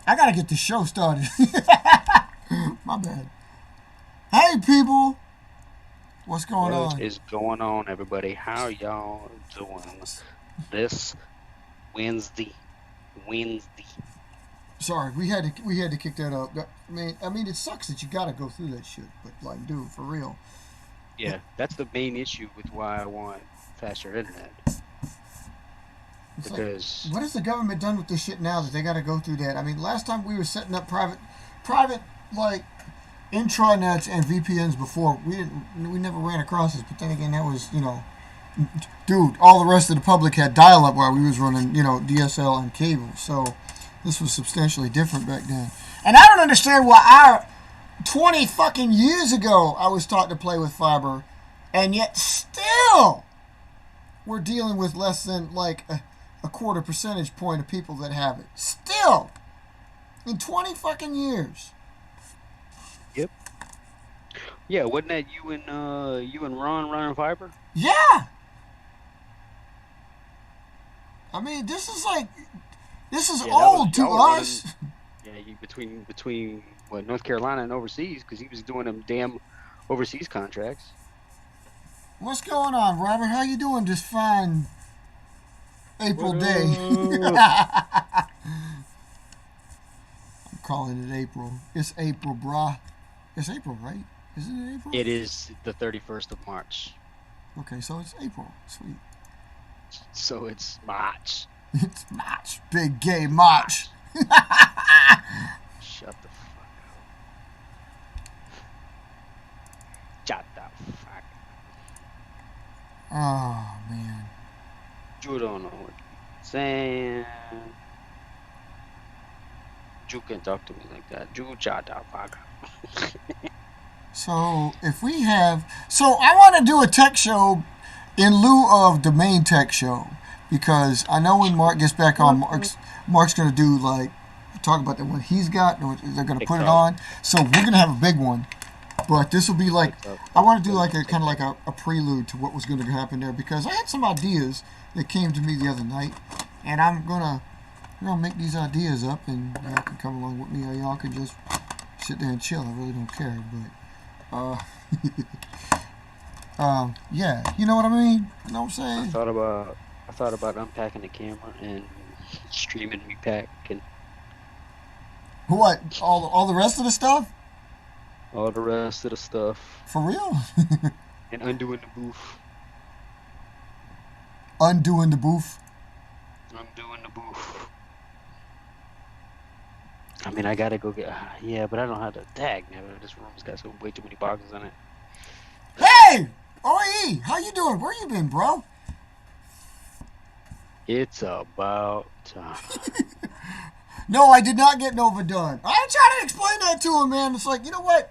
I gotta get the show started. My bad. Hey, people. What's going What on? is going on, everybody? How y'all doing this Wednesday? Wednesday. Sorry, we had to kick that up. I mean, it sucks that you gotta go through that shit. But like, dude, for real. It, Yeah, that's the main issue with why I want faster internet. it's like, Because, what has the government done with this shit now that they gotta go through that? I mean, last time we were setting up private like intranets and VPNs before. We never ran across this. But then again, that was dude. All the rest of the public had dial-up while we was running DSL and cable. So this was substantially different back then. And I don't understand why 20 fucking years ago I was taught to play with fiber, and yet still we're dealing with less than like a quarter percentage point of people that have it. Still, in 20 fucking years. yep. Yeah, wasn't that you and Ron running fiber? Yeah. I mean, this is Yeah, that was old to y'all were running. us. Yeah, you between what North Carolina and overseas because he was doing them damn overseas contracts. What's going on, Robert? How you doing this fine April What day? up? I'm calling it April. It's April, brah. It's April, right? Isn't it April? It is the 31st of March, Okay, so it's April. Sweet. so it's March. It's March. Big gay March. March. Shut the fuck up. Shut the fuck up. Oh, man. You don't know what you're saying. You can talk to me like that. You shut the fuck up. So, if we have. So, I want to do a tech show in lieu of the main tech show. Because I know when Mark gets back on, Mark's going to do, like, talk about the one he's got. Or they're going to put it TikTok. on. So, we're going to have a big one. But this will be like. TikTok. I want to do, like, a kind of like a prelude to what was going to happen there. Because I had some ideas that came to me the other night. And I'm going to. We're gonna make these ideas up, and y'all can come along with me, or y'all can just sit there and chill. I really don't care, but yeah, you know what I mean. You know what I I'm saying? thought about I thought about unpacking the camera and streaming repack and What? All the rest of the stuff? all the rest of the stuff For real? and undoing the booth. Undoing the booth. Undoing the booth. I mean, I gotta go get. Yeah, but I don't have the tag now. This room's got so way too many boxes in it. Hey, Oi, how you doing? Where you been, bro? It's about time. No, I did not get Nova done. I tried to explain that to him, man. It's like, you know what?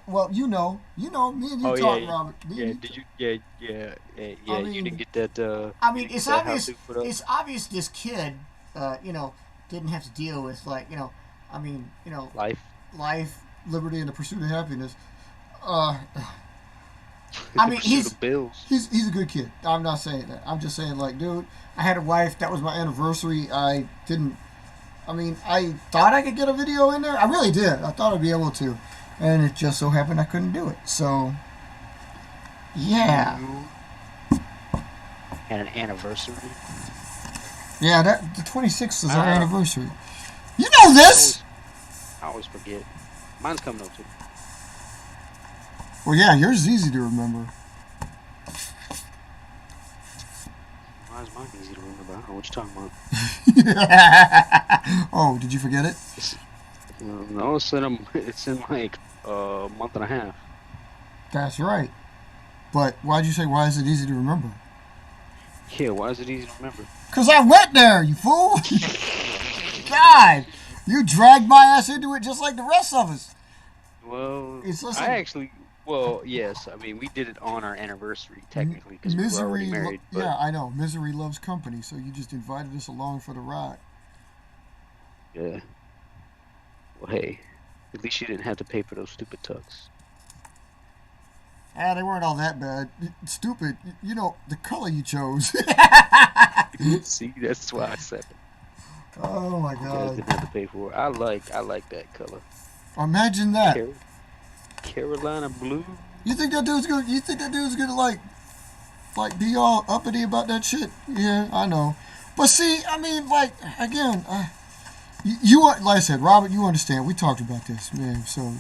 Well, me and you Oh talk, yeah, Robert. Me and yeah. you Did talk. you? Yeah. I You didn't mean, get that. I You mean, didn't it's get that obvious. how-to put up. It's obvious this kid, didn't have to deal with I mean, Life, life, liberty, and the pursuit of happiness. Uh, I the mean, pursuit of bills. he's a good kid. I'm not saying that. I'm just saying, like, dude, I had a wife. That was my anniversary. I didn't. I mean, I thought I could get a video in there. I really did. I thought I'd be able to, and it just so happened I couldn't do it. So, yeah, You had an anniversary. yeah. That the 26th is our I, anniversary. You know I this. always, I always forget. Mine's coming up too. Well, yeah, yours is easy to remember. Mine's mine easy to remember. I don't know what you're talking about. Oh, did you forget it? It's, no, it's in like a month and a half. That's right. But why'd you say why is it easy to remember? Yeah, why is it easy to remember? Because I went there, you fool! God! You dragged my ass into it just like the rest of us. Well, It's I listen, actually, well, yes. I mean, we did it on our anniversary technically because we were already misery. married. But Yeah, I know. Misery loves company, so you just invited us along for the ride. yeah, well, hey, at least you didn't have to pay for those stupid tucks. Ah, they weren't all that bad. Stupid. You know, the color you chose. See, that's why I said it. Oh my You guys God! didn't have to pay for it. I like that color. Imagine that. Carolina blue. You think that dude's gonna? You think that dude's gonna like be all uppity about that shit? Yeah, I know. But see, I mean, like again, you like I said, Robert, you understand. We talked about this, man. So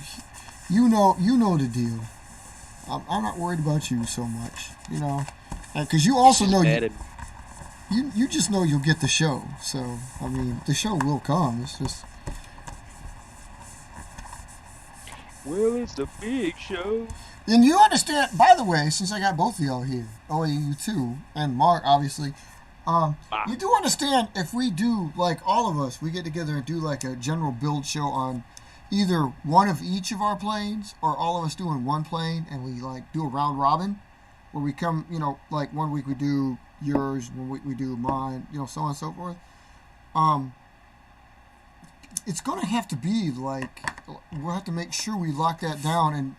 you know the deal. I'm not worried about you so much, you know, because you also know you just know you'll get the show. So I mean, the show will come. It's just. Well, it's a big show. And you understand, by the way, since I got both of y'all here, you too, and Mark, obviously, you do understand if we do, like all of us, we get together and do like a general build show on either one of each of our planes or all of us doing one plane and we like do a round robin where we come, like 1 week we do yours, 1 week we do mine, so on and so forth. It's going to have to be like, we'll have to make sure we lock that down, and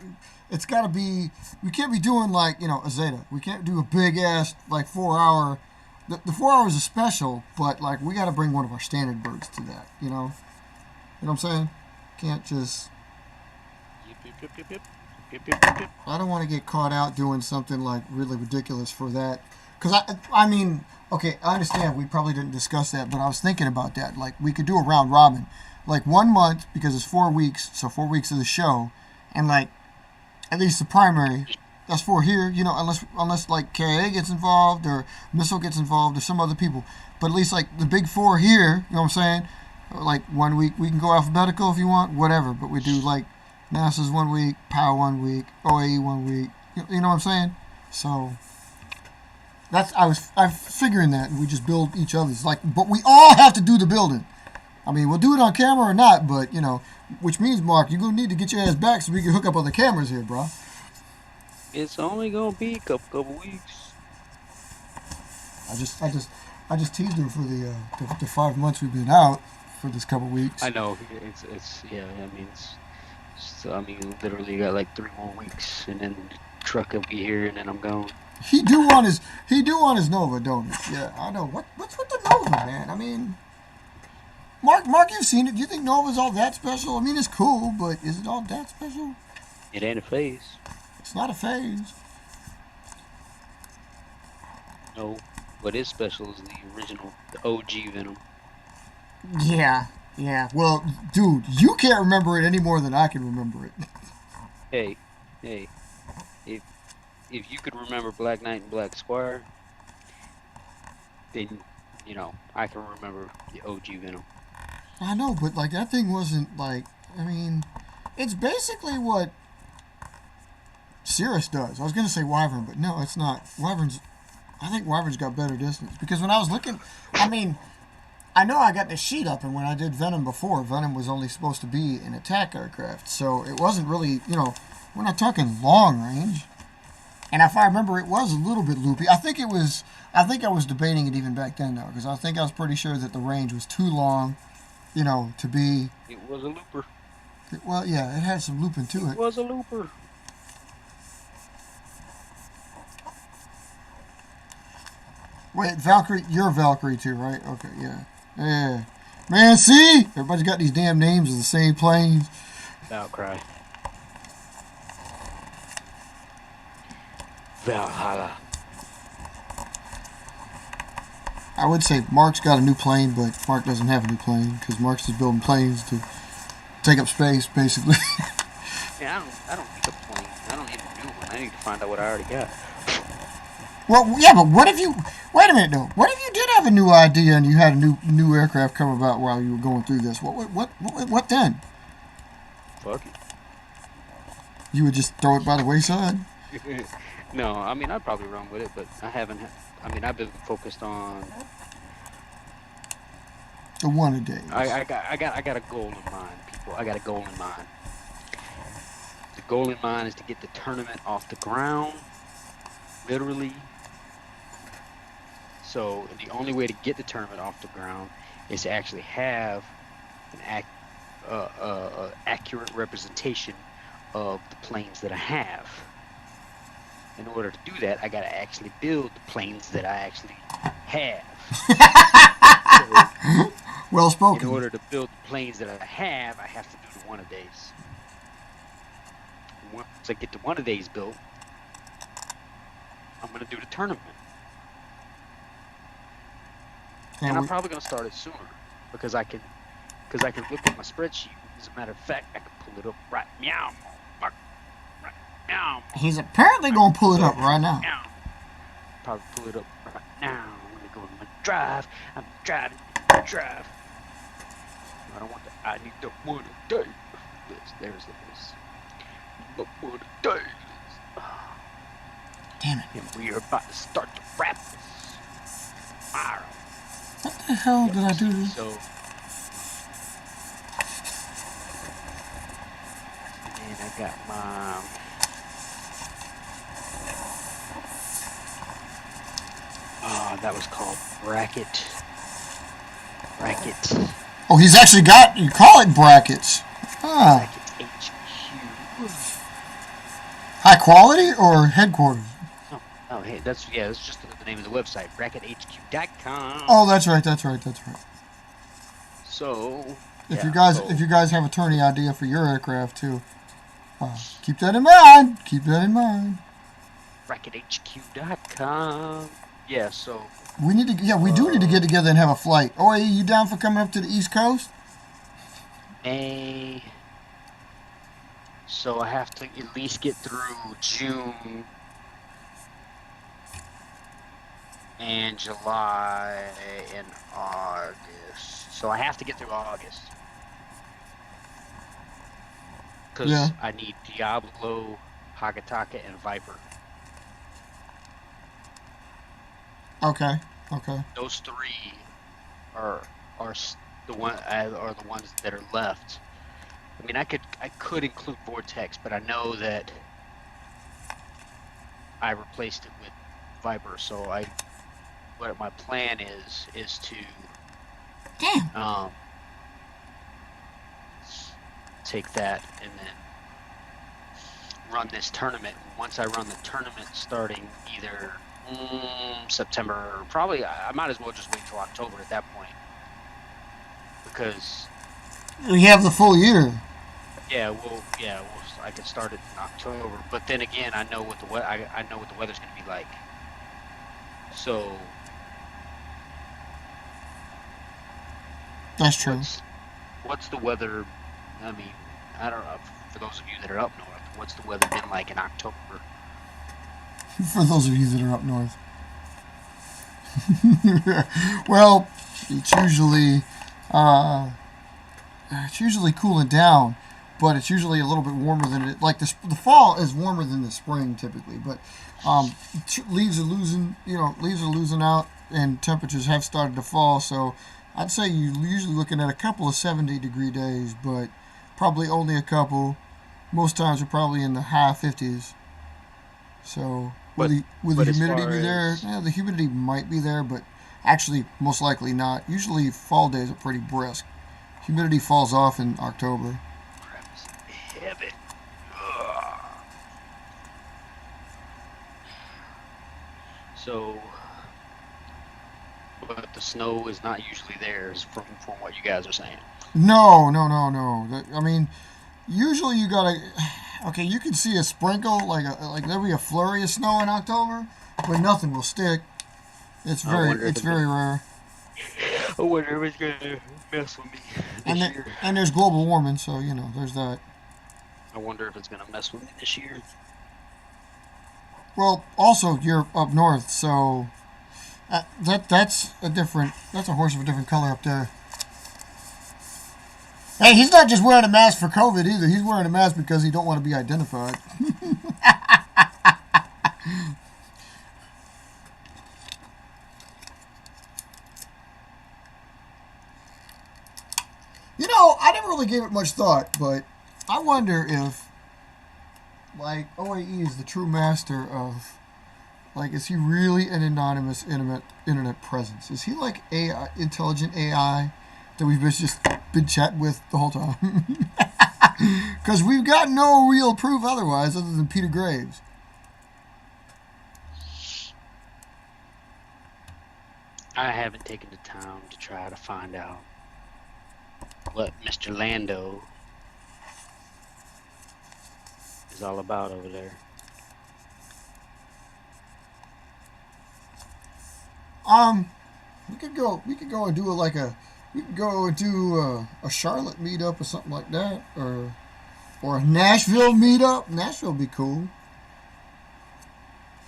it's got to be, we can't be doing like, a Zeta. We can't do a big ass, like 4 hour, the 4 hours is special, but like we got to bring one of our standard birds to that, You know what I'm saying? Can't just, I don't want to get caught out doing something like really ridiculous for that. Because I mean, okay, I understand we probably didn't discuss that, but I was thinking about that. Like, we could do a round robin. Like, 1 month, because it's 4 weeks, so 4 weeks of the show. And, like, at least the primary, that's 4 here, unless like, KA gets involved, or Missile gets involved, or some other people. But at least, like, the big 4 here, you know what I'm saying? Like, 1 week, we can go alphabetical if you want, whatever. But we do, like, NASA's 1 week, POW 1 week, OAE 1 week. You know what I'm saying? So... I'm figuring that, and we just build each other's. Like, but we all have to do the building. I mean, we'll do it on camera or not, but which means, Mark, you're gonna need to get your ass back so we can hook up other cameras here, bro. It's only gonna be a couple weeks. I just teased him for the 5 months we've been out for this couple weeks. I know it's yeah. I mean, literally got like 3 more weeks, and then the truck will be here, and then I'm gone. He do want his Nova, don't he? Yeah, I know. What's with the Nova, man? I mean, Mark, you've seen it. Do you think Nova's all that special? I mean, it's cool, but is it all that special? It ain't a phase. It's not a phase. No, what is special is the original, the OG Venom. Yeah. Well, dude, you can't remember it any more than I can remember it. Hey, if you could remember Black Knight and Black Squire, then, I can remember the OG Venom. I know, but, like, that thing wasn't, like, I mean, it's basically what Cirrus does. I was going to say Wyvern, but no, it's not. I think Wyvern's got better distance. Because when I was looking, I mean, I know I got the sheet up, and when I did Venom before, Venom was only supposed to be an attack aircraft. So it wasn't really, we're not talking long range. And if I remember, it was a little bit loopy. I think I was debating it even back then, though, because I think I was pretty sure that the range was too long, to be... It was a looper. Well, yeah, it had some looping to it. It was a looper. Wait, Valkyrie, you're Valkyrie too, right? Okay, yeah. Yeah. Man, see? Everybody's got these damn names of the same planes. Valkyrie. Valhalla. I would say Mark's got a new plane, but Mark doesn't have a new plane because Mark's just building planes to take up space, basically. Yeah, I don't need a plane. I don't need a new one. I need to find out what I already got. Well, yeah, but what if you... Wait a minute, though. What if you did have a new idea and you had a new aircraft come about while you were going through this? What then? Fuck it. You would just throw it by the wayside? No, I mean, I'd probably run with it, but I haven't... I've been focused on... The one a day. I got a goal in mind, people. I got a goal in mind. The goal in mind is to get the tournament off the ground, literally. So the only way to get the tournament off the ground is to actually have an accurate representation of the planes that I have. In order to do that, I got to actually build the planes that I actually have. Well spoken. In order to build the planes that I have to do the one-a-days. Once I get the one-a-days built, I'm going to do the tournament. And I'm probably going to start it sooner because I can look at my spreadsheet. As a matter of fact, I can pull it up right now. Right now. He's apparently going to pull it up right now. Probably pull it up right now. I'm going to go to my drive. I'm driving. Drive. I don't want that. I need the one-a-day list. There's the list. The one-a-day list. Damn it. And we are about to start to wrap this tomorrow. What the hell did I do this? So, and I got my that was called bracket. Oh, he's actually got, you call it brackets. Ah. Bracket HQ. High quality or headquarters? Oh, hey, that's just the name of the website, brackethq.com. Oh, that's right. So, if you guys have a tourney idea for your aircraft too, keep that in mind. Brackethq.com. Yeah, so we do need to get together and have a flight. Oh, are you down for coming up to the East Coast? So I have to at least get through June and July and August. So I have to get through August. Because I need Diablo, Hagataka, and Viper. Okay. Those three are the ones that are left. I mean, I could include Vortex, but I know that I replaced it with Viper. So what my plan is to take that and then run this tournament. Once I run the tournament, starting either September, or probably I might as well just wait till October at that point, because we have the full year. I could start it in October, but then again, I know what the weather's going to be like. So that's true. What's the weather? I mean, I don't know. For those of you that are up north, what's the weather been like in October? For those of you that are up north, well, it's usually cooling down, but it's usually a little bit warmer than it. Like the fall is warmer than the spring typically, but leaves are losing out, and temperatures have started to fall. So I'd say you're usually looking at a couple of 70-degree days, but probably only a couple. Most times we're probably in the high 50s. So will the humidity be there? Yeah, the humidity might be there, but actually most likely not. Usually fall days are pretty brisk. Humidity falls off in October. Heavy. So, but the snow is not usually there, from what you guys are saying. No. I mean, usually you gotta. Okay, you can see a sprinkle, like there'll be a flurry of snow in October, but nothing will stick. It's very rare. I wonder if it's gonna mess with me this year. And there's global warming, so there's that. I wonder if it's gonna mess with me this year. Well, also you're up north, so that's a horse of a different color up there. Hey, he's not just wearing a mask for COVID either. He's wearing a mask because he don't want to be identified. I never really gave it much thought, but I wonder if, like, OAE is the true master of, like, is he really an anonymous internet presence? Is he like AI, intelligent AI that we've just been chatting with the whole time? Because we've got no real proof otherwise, other than Peter Graves. I haven't taken the time to try to find out. what Mr. Lando is all about over there. We could go. We could go and do like a. We could go and do a Charlotte meetup or something like that, or a Nashville meetup. Nashville would be cool.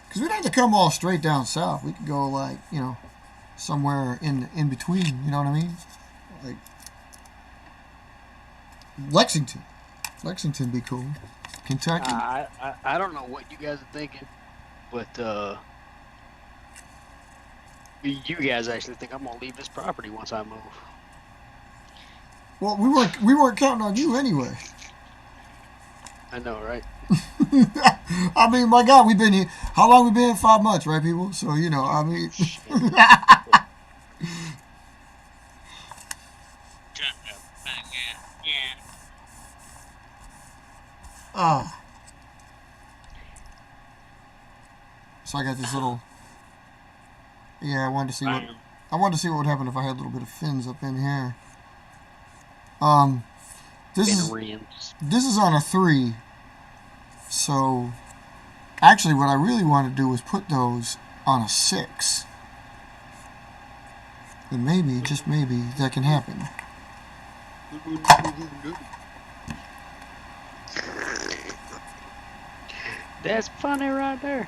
Because we don't have to come all straight down south. We could go like somewhere in between. You know what I mean? Like Lexington. Lexington be cool. Kentucky. I don't know what you guys are thinking, but you guys actually think I'm gonna leave this property once I move. Well, we weren't counting on you anyway. I know, right? I mean, my God, we've been here. How long we been here? 5 months, right, people? So I mean. So I got this little. Yeah, I wanted to see what would happen if I had a little bit of fins up in here. This is on a 3. So actually, what I really want to do is put those on a 6, and maybe, just maybe, that can happen. That's funny right there.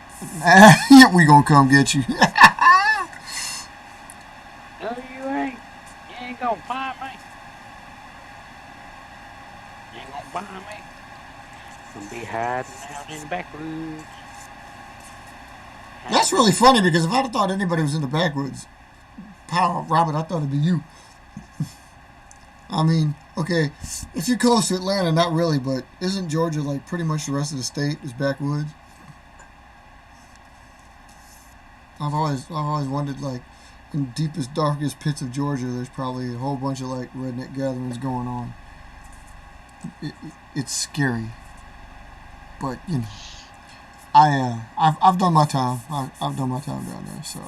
We gonna come get you. No, you ain't. You ain't gonna find me. You ain't gonna find me. I'm gonna be hiding out in the backwoods. That's really funny because if I'd have thought anybody was in the backwoods, Robert, I thought it'd be you. I mean, okay, if you're close to Atlanta, not really, but isn't Georgia like pretty much the rest of the state is backwoods? I've always wondered, like, in the deepest, darkest pits of Georgia, there's probably a whole bunch of like redneck gatherings going on. It's scary, but I've done my time. I've done my time down there, so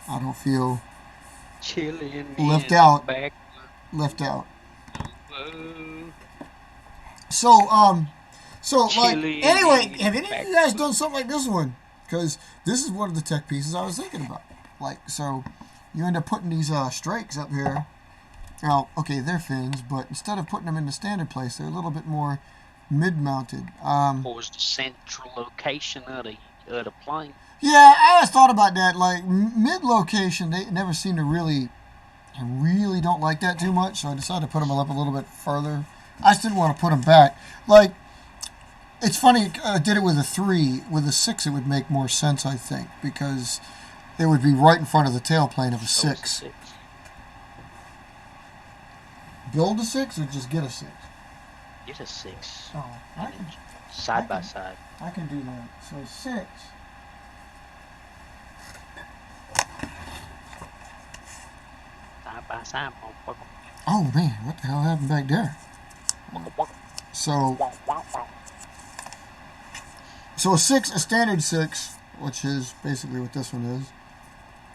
I don't feel left out. Left out. So like, anyway, have any of you guys done something like this one? Because this is one of the tech pieces I was thinking about. Like, so you end up putting these strakes up here. Well, okay, they're fins, but instead of putting them in the standard place, they're a little bit more mid-mounted. What was the central location of the plane? Yeah, I always thought about that. Like, mid-location, they never seem to really. I really don't like that too much, so I decided to put them up a little bit further. I just didn't want to put them back. Like, it's funny, I did it with a 3. With a 6, it would make more sense, I think, because it would be right in front of the tailplane of a 6. Build a 6 or just get a 6? Get a 6. Oh, side by side. I can do that. So 6. Side by side, motherfucker. Oh man, what the hell happened back there? So a 6, a standard 6, which is basically what this one is.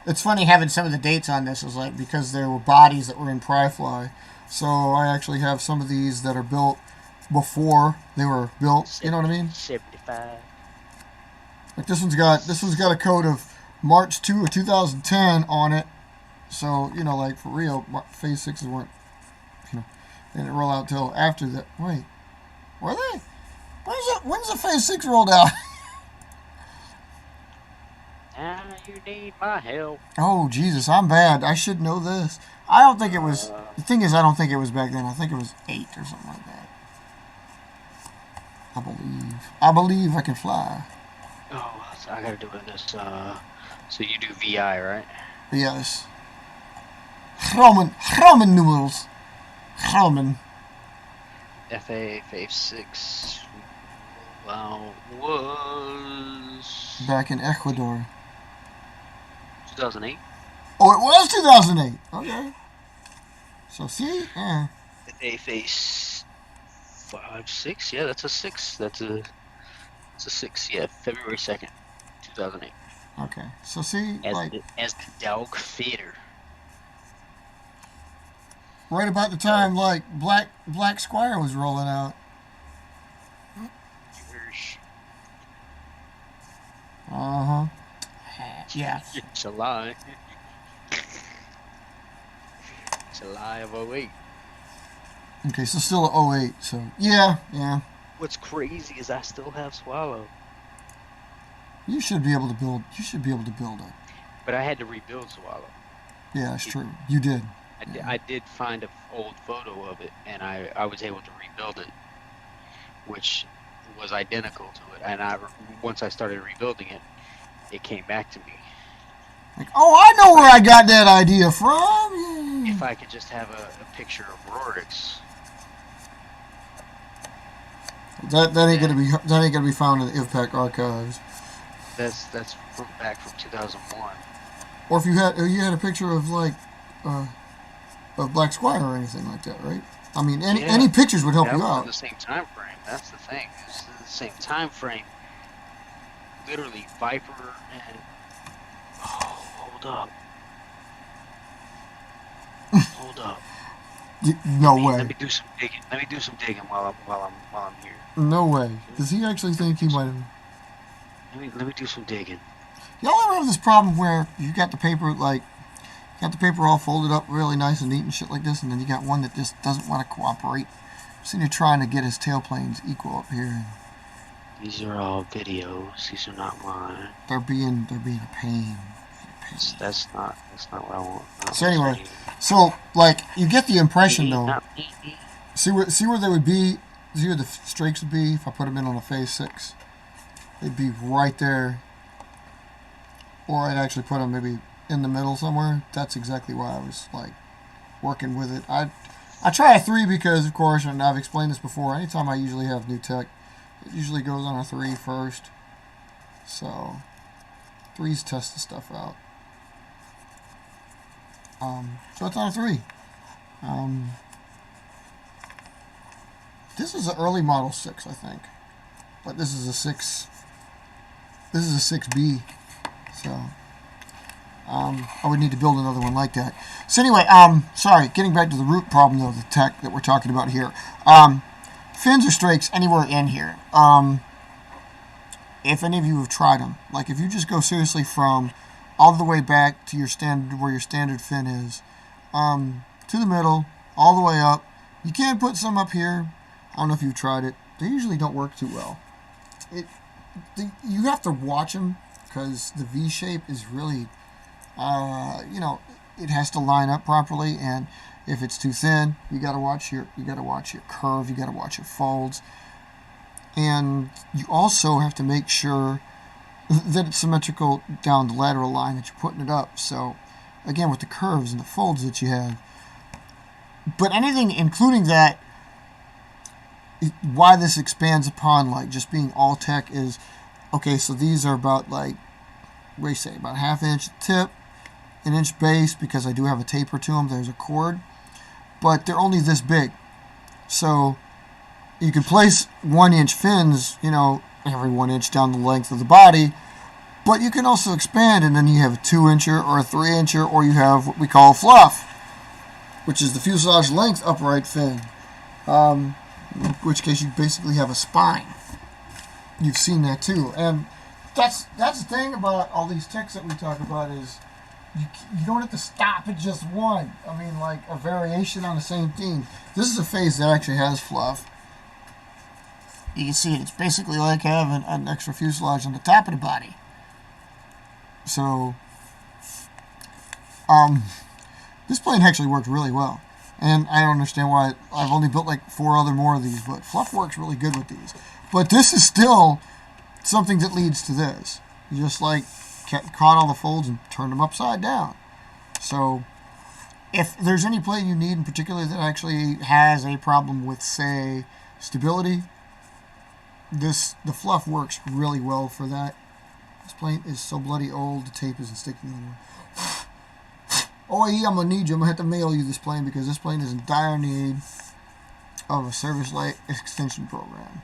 It's funny having some of the dates on this, is like because there were bodies that were in Pryfly. So I actually have some of these that are built before they were built. You know what I mean? 75. Like this one's got a code of March 2 of 2010 on it. So, like for real, phase 6s weren't, they didn't roll out till after that. Wait, were they? When's the phase 6 rolled out? Now you need my help. Oh, Jesus, I'm bad. I should know this. I don't think it was, the thing is, I don't think it was back then. I think it was 8 or something like that. I believe I can fly. Oh, so I gotta do this, so you do VI, right? Yes. Roman numerals. Roman. FA phase 6 was back in Ecuador. 2008. Oh, it was 2008. Okay. So see, FA phase 5, 6. Yeah, that's a 6. It's a 6. Yeah, February 2nd, 2008. Okay. So see, as the dog fitter. Right about the time like Black Squire was rolling out. Uh huh. Yeah. It's a lie. It's a lie of '08. Okay, so still a '08. So yeah. What's crazy is I still have Swallow. You should be able to build. You should be able to build it. But I had to rebuild Swallow. Yeah, it's true. You did. I did find an old photo of it, and I was able to rebuild it, which was identical to it. And once I started rebuilding it, it came back to me. Like, oh, I know where I got that idea from. If I could just have a picture of Rorix. That ain't gonna be found in the IVPAC archives. That's from back from 2001. Or if you had a picture of like of Black Squire or anything like that, right? I mean, any pictures would help you out. In the same time frame. That's the thing. It's the same time frame. Literally, Viper and hold up. Hold up. No way. Let me do some digging. Let me do some digging while I'm here. No way. Does he actually think he might have? Let me do some digging. Y'all ever have this problem where you got the paper all folded up really nice and neat and shit like this, and then you got one that just doesn't want to cooperate? So you're trying to get his tailplanes equal up here. These are all videos. These are not mine. They're being a pain. That's not what I want. So anyway, so like you get the impression though. See where they would be. See where the strakes would be if I put them in on a phase 6. They'd be right there. Or I'd actually put them maybe in the middle somewhere. That's exactly why I was like working with it. I try a 3 because of course, and I've explained this before. Anytime I usually have new tech, it usually goes on a 3 first. So 3s test the stuff out. So it's on a 3. This is an early model 6, I think, but this is a 6. This is a 6B, so I would need to build another one like that. So anyway, sorry, getting back to the root problem though, the tech that we're talking about here. Fins or strakes anywhere in here. If any of you have tried them, like if you just go seriously from all the way back to your standard, where your standard fin is, to the middle, all the way up. You can put some up here. I don't know if you've tried it. They usually don't work too well. You have to watch them because the V shape is really, it has to line up properly. And if it's too thin, you got to watch your curve. You got to watch your folds, and you also have to make sure that it's symmetrical down the lateral line that you're putting it up. So again, with the curves and the folds that you have, but anything including that, why this expands upon like just being all tech is, okay, so these are about like, what do you say, about 1/2 inch tip, 1 inch base, because I do have a taper to them. There's a cord, but they're only this big. So you can place 1 inch fins, every 1 inch down the length of the body, but you can also expand, and then you have a 2 incher or a 3 incher, or you have what we call fluff, which is the fuselage length upright fin. In which case you basically have a spine. You've seen that too, and that's the thing about all these techs that we talk about is you don't have to stop at just one. I mean, like a variation on the same theme. This is a phase that actually has fluff. You can see it. It's basically like having an extra fuselage on the top of the body. So, this plane actually worked really well. And I don't understand why. I've only built like 4 other more of these, but fluff works really good with these. But this is still something that leads to this. You just like caught all the folds and turned them upside down. So if there's any plane you need in particular that actually has a problem with, say, stability, the fluff works really well for that. This plane is so bloody old, the tape isn't sticking anymore. Oh, yeah, I'm going to need you. I'm going to have to mail you this plane because this plane is in dire need of a service life extension program.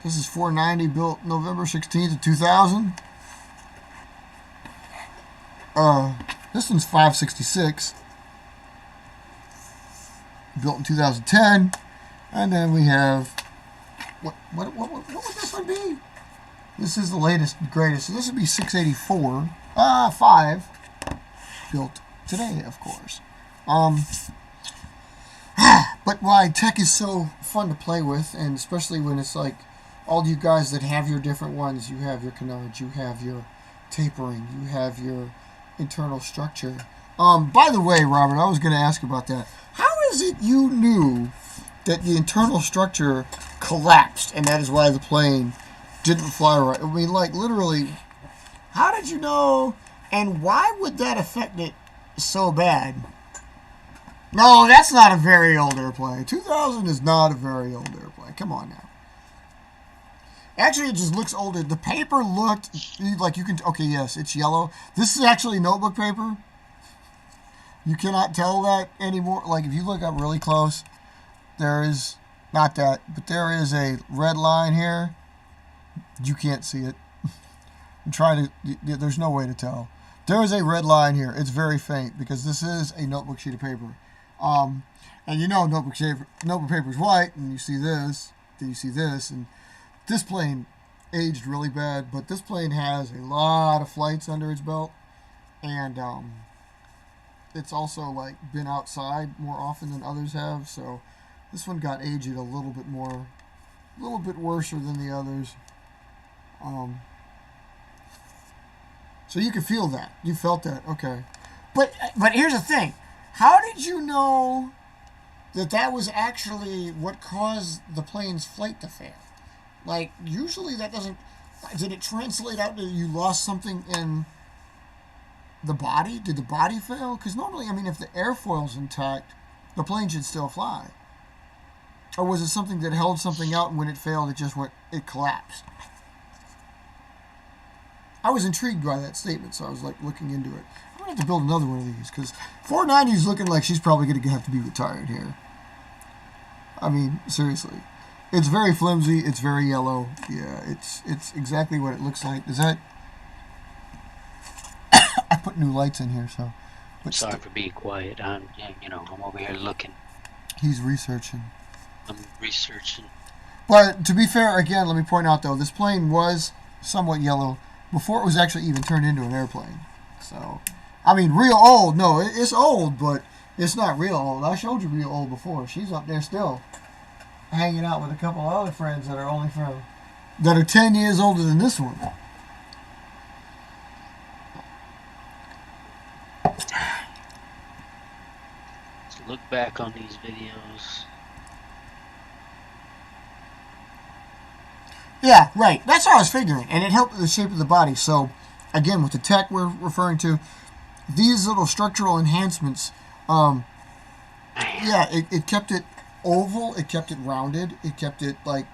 This is 490, built November 16th of 2000. This one's 566. Built in 2010. And then we have, what would this one be? This is the latest and greatest. So this would be 684. 5. Built today, of course. But why tech is so fun to play with, and especially when it's like all you guys that have your different ones, you have your canards, you have your tapering, you have your internal structure. By the way, Robert, I was going to ask about that. How is it you knew that the internal structure collapsed, and that is why the plane didn't fly right? I mean, like, literally, how did you know, and why would that affect it so bad? No, that's not a very old airplane. 2000 is not a very old airplane. Come on now. Actually, it just looks older. The paper looked like you can... Okay, yes, it's yellow. This is actually notebook paper. You cannot tell that anymore. Like, if you look up really close, there is... Not that, but there is a red line here. You can't see it. I'm trying to... There's no way to tell. There is a red line here. It's very faint because this is a notebook sheet of paper. And you know notebook paper is white, and you see this, then you see this, and this plane aged really bad, but this plane has a lot of flights under its belt, and it's also like been outside more often than others have, so this one got aged a little bit worse than the others. So you can feel that. You felt that, okay. But here's the thing. How did you know that that was actually what caused the plane's flight to fail? Like, usually that doesn't... Did it translate out that you lost something in the body? Did the body fail? Because normally, I mean, if the airfoil's intact, the plane should still fly. Or was it something that held something out, and when it failed, it collapsed? I was intrigued by that statement, so I was like looking into it. I'm gonna have to build another one of these because 490 is looking like she's probably gonna have to be retired here. I mean, seriously, it's very flimsy. It's very yellow. Yeah, it's exactly what it looks like. Is that? I put new lights in here, so. Sorry for being quiet. I'm over here looking. He's researching. I'm researching. But to be fair, again, let me point out though, this plane was somewhat yellow before it was actually even turned into an airplane. So, I mean, real old. No, it's old, but it's not real old. I showed you real old before. She's up there still, hanging out with a couple of other friends that are 10 years older than this one. Let's look back on these videos. Yeah, right. That's what I was figuring. And it helped the shape of the body. So, again, with the tech we're referring to, these little structural enhancements, it kept it oval, it kept it rounded, it kept it, like,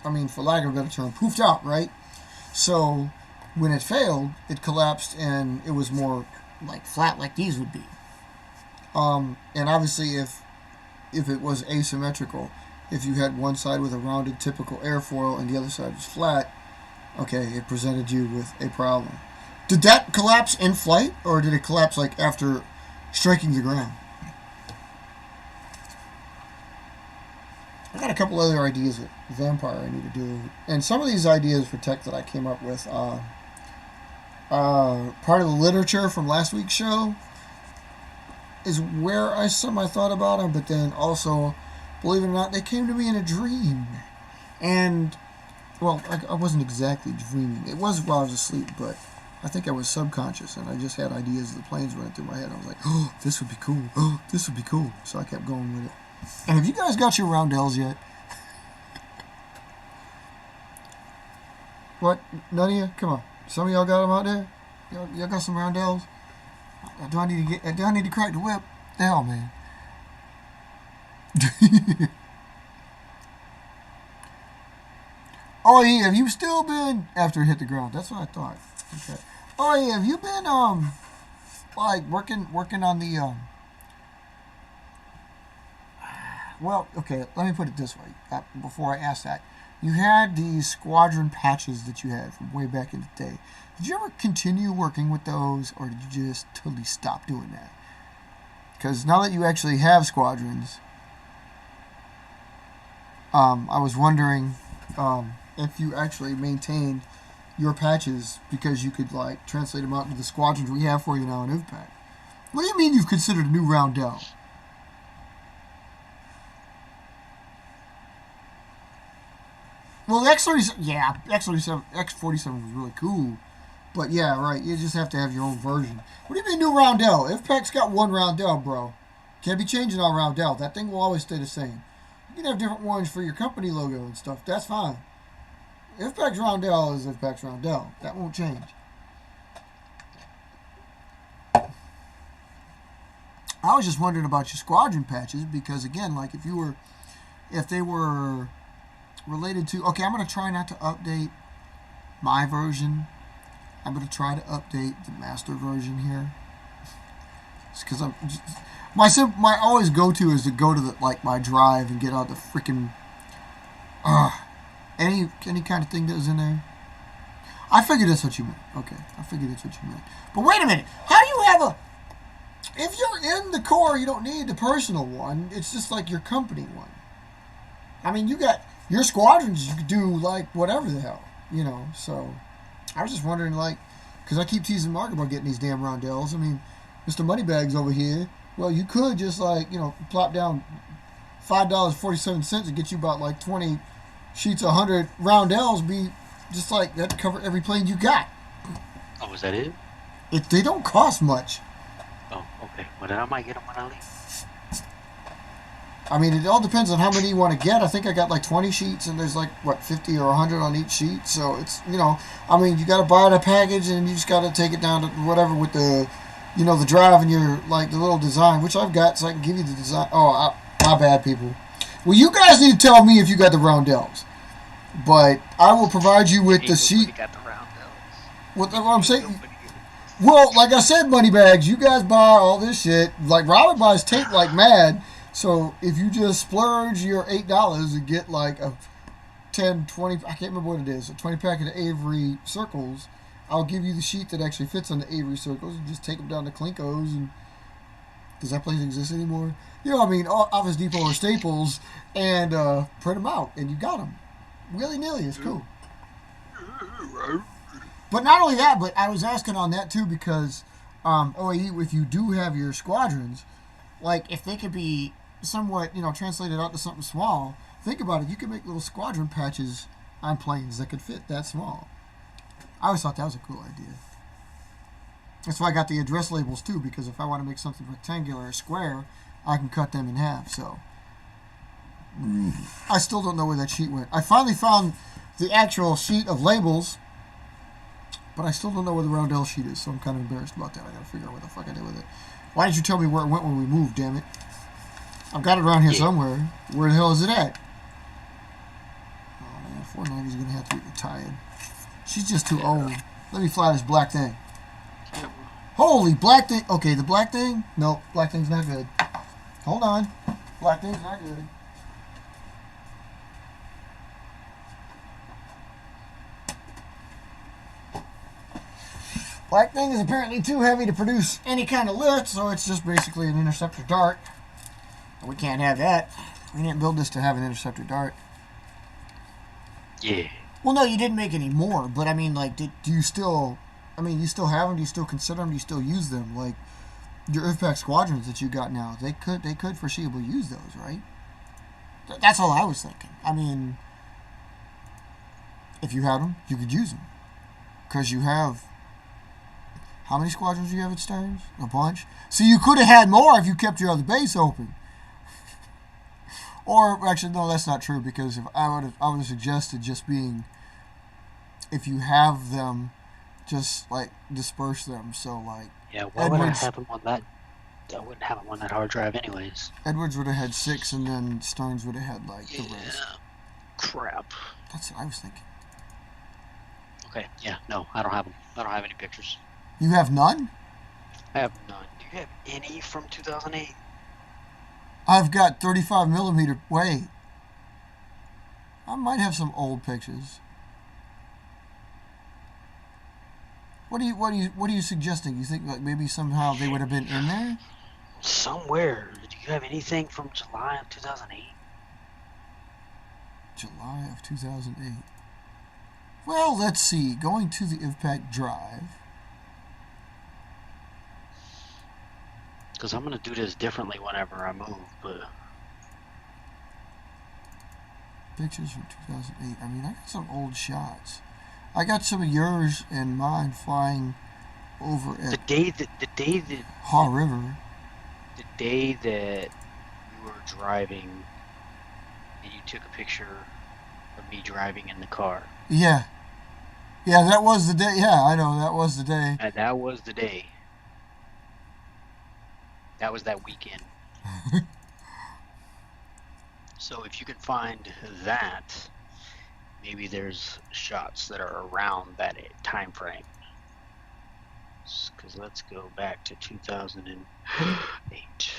I mean, for lack of a better term, poofed out, right? So, when it failed, it collapsed and it was more, like, flat like these would be. And obviously, if it was asymmetrical, if you had one side with a rounded typical airfoil and the other side was flat, okay, it presented you with a problem. Did that collapse in flight, or did it collapse like after striking the ground? I got a couple other ideas at Vampire I need to do, and some of these ideas for tech that I came up with, part of the literature from last week's show is where some I thought about them, but then also, believe it or not, they came to me in a dream. And, well, I wasn't exactly dreaming. It was while I was asleep, but I think I was subconscious, and I just had ideas of the planes running through my head. I was like, oh, this would be cool. Oh, this would be cool. So I kept going with it. And have you guys got your roundels yet? What? None of you? Come on. Some of y'all got them out there? Y'all got some roundels? Do I need to crack the whip? The hell, man. Oh yeah, have you still been after it hit the ground? That's what I thought. Okay. Oh yeah, have you been like working on the well, okay, let me put it this way. Before I ask that, you had these squadron patches that you had from way back in the day. Did you ever continue working with those, or did you just totally stop doing that? Because now that you actually have squadrons, I was wondering if you actually maintained your patches because you could like translate them out into the squadrons we have for you now in IVPAC. What do you mean you've considered a new roundel? Well, the X37, yeah, X47 was really cool. But yeah, right, you just have to have your own version. What do you mean new roundel? IVPAC's got one roundel, bro. Can't be changing our roundel. That thing will always stay the same. You can have different ones for your company logo and stuff. That's fine. IVPAC's roundel is IVPAC's roundel. That won't change. I was just wondering about your squadron patches because again, like if they were related to, okay, I'm going to try not to update my version. I'm going to try to update the master version here. Because my always go-to is to go to my drive and get out the freaking any kind of thing that was in there. I figured that's what you meant. Okay, I figured that's what you meant. But wait a minute. How do you have if you're in the Corps, you don't need the personal one. It's just like your company one. I mean, you got your squadrons, you could do like whatever the hell, you know. So I was just wondering, like, because I keep teasing Mark about getting these damn roundels. I mean, Mr. Moneybags over here, well, you could just like, you know, plop down $5.47 and get you about like 20 sheets of 100 roundels. Be just like that to cover every plane you got. Oh, is that it? They don't cost much. Oh, okay. Well, then I might get them when I leave. I mean, it all depends on how many you want to get. I think I got like 20 sheets, and there's like, what, 50 or 100 on each sheet. So it's, you know, I mean, you got to buy the package, and you just got to take it down to whatever with the, you know, the drive and your, like, the little design, which I've got, so I can give you the design. Oh, my bad, people. Well, you guys need to tell me if you got the roundels. But I will provide you with the sheet. Got the roundels. What I'm saying. Well, like I said, Moneybags, you guys buy all this shit. Like, Robert buys tape like mad. So if you just splurge your $8 and get like a 10, 20, I can't remember what it is, a 20 pack of the Avery circles, I'll give you the sheet that actually fits on the Avery circles and just take them down to Klinkos. And does that place exist anymore? You know what I mean? Office Depot or Staples, and print them out, and you got them. Willy-nilly, it's cool. But not only that, but I was asking on that too because OAE, if you do have your squadrons, like if they could be somewhat, you know, translated out to something small, think about it. You could make little squadron patches on planes that could fit that small. I always thought that was a cool idea. That's why I got the address labels too, because if I want to make something rectangular or square, I can cut them in half. So I still don't know where that sheet went. I finally found the actual sheet of labels, but I still don't know where the roundel sheet is, so I'm kind of embarrassed about that. I gotta figure out what the fuck I did with it. Why didn't you tell me where it went when we moved, damn it? I've got it around here somewhere. Where the hell is it at? Oh man, 490's gonna have to get retired. She's just too old. Let me fly this black thing. Holy black thing. Okay, the black thing? No, black thing's not good. Hold on. Black thing's not good. Black thing is apparently too heavy to produce any kind of lift, so it's just basically an interceptor dart. We can't have that. We didn't build this to have an interceptor dart. Yeah. Well, no, you didn't make any more, but I mean, like, do you still, I mean, you still have them? Do you still consider them? Do you still use them? Like, your IVPAC squadrons that you got now, they could foreseeably use those, right? That's all I was thinking. I mean, if you had them, you could use them. Because you have, how many squadrons do you have at Stearns? A bunch. So you could have had more if you kept your other base open. Or actually, no, that's not true, because if I would have suggested just being, if you have them, just like disperse them. So like, yeah, why would I have them on that? I wouldn't have them on that hard drive anyways. Edwards would have had 6, and then Stearns would have had like the rest. Crap. That's what I was thinking. Okay, yeah, no, I don't have them. I don't have any pictures. You have none? I have none. Do you have any from 2008? I've got 35 millimeter. Wait. I might have some old pictures. What are you suggesting? You think like maybe somehow they would have been in there? Somewhere. Do you have anything from July of 2008? July of 2008. Well, let's see. Going to the IVPAC drive. Because I'm going to do this differently whenever I move, but... Pictures from 2008. I mean, I got some old shots. I got some of yours and mine flying over at the day that Haw River. The day that you were driving and you took a picture of me driving in the car. Yeah. Yeah, that was the day. Yeah, I know. That was the day. And that was the day. That was that weekend. So if you can find that, maybe there's shots that are around that time frame. Because let's go back to 2008.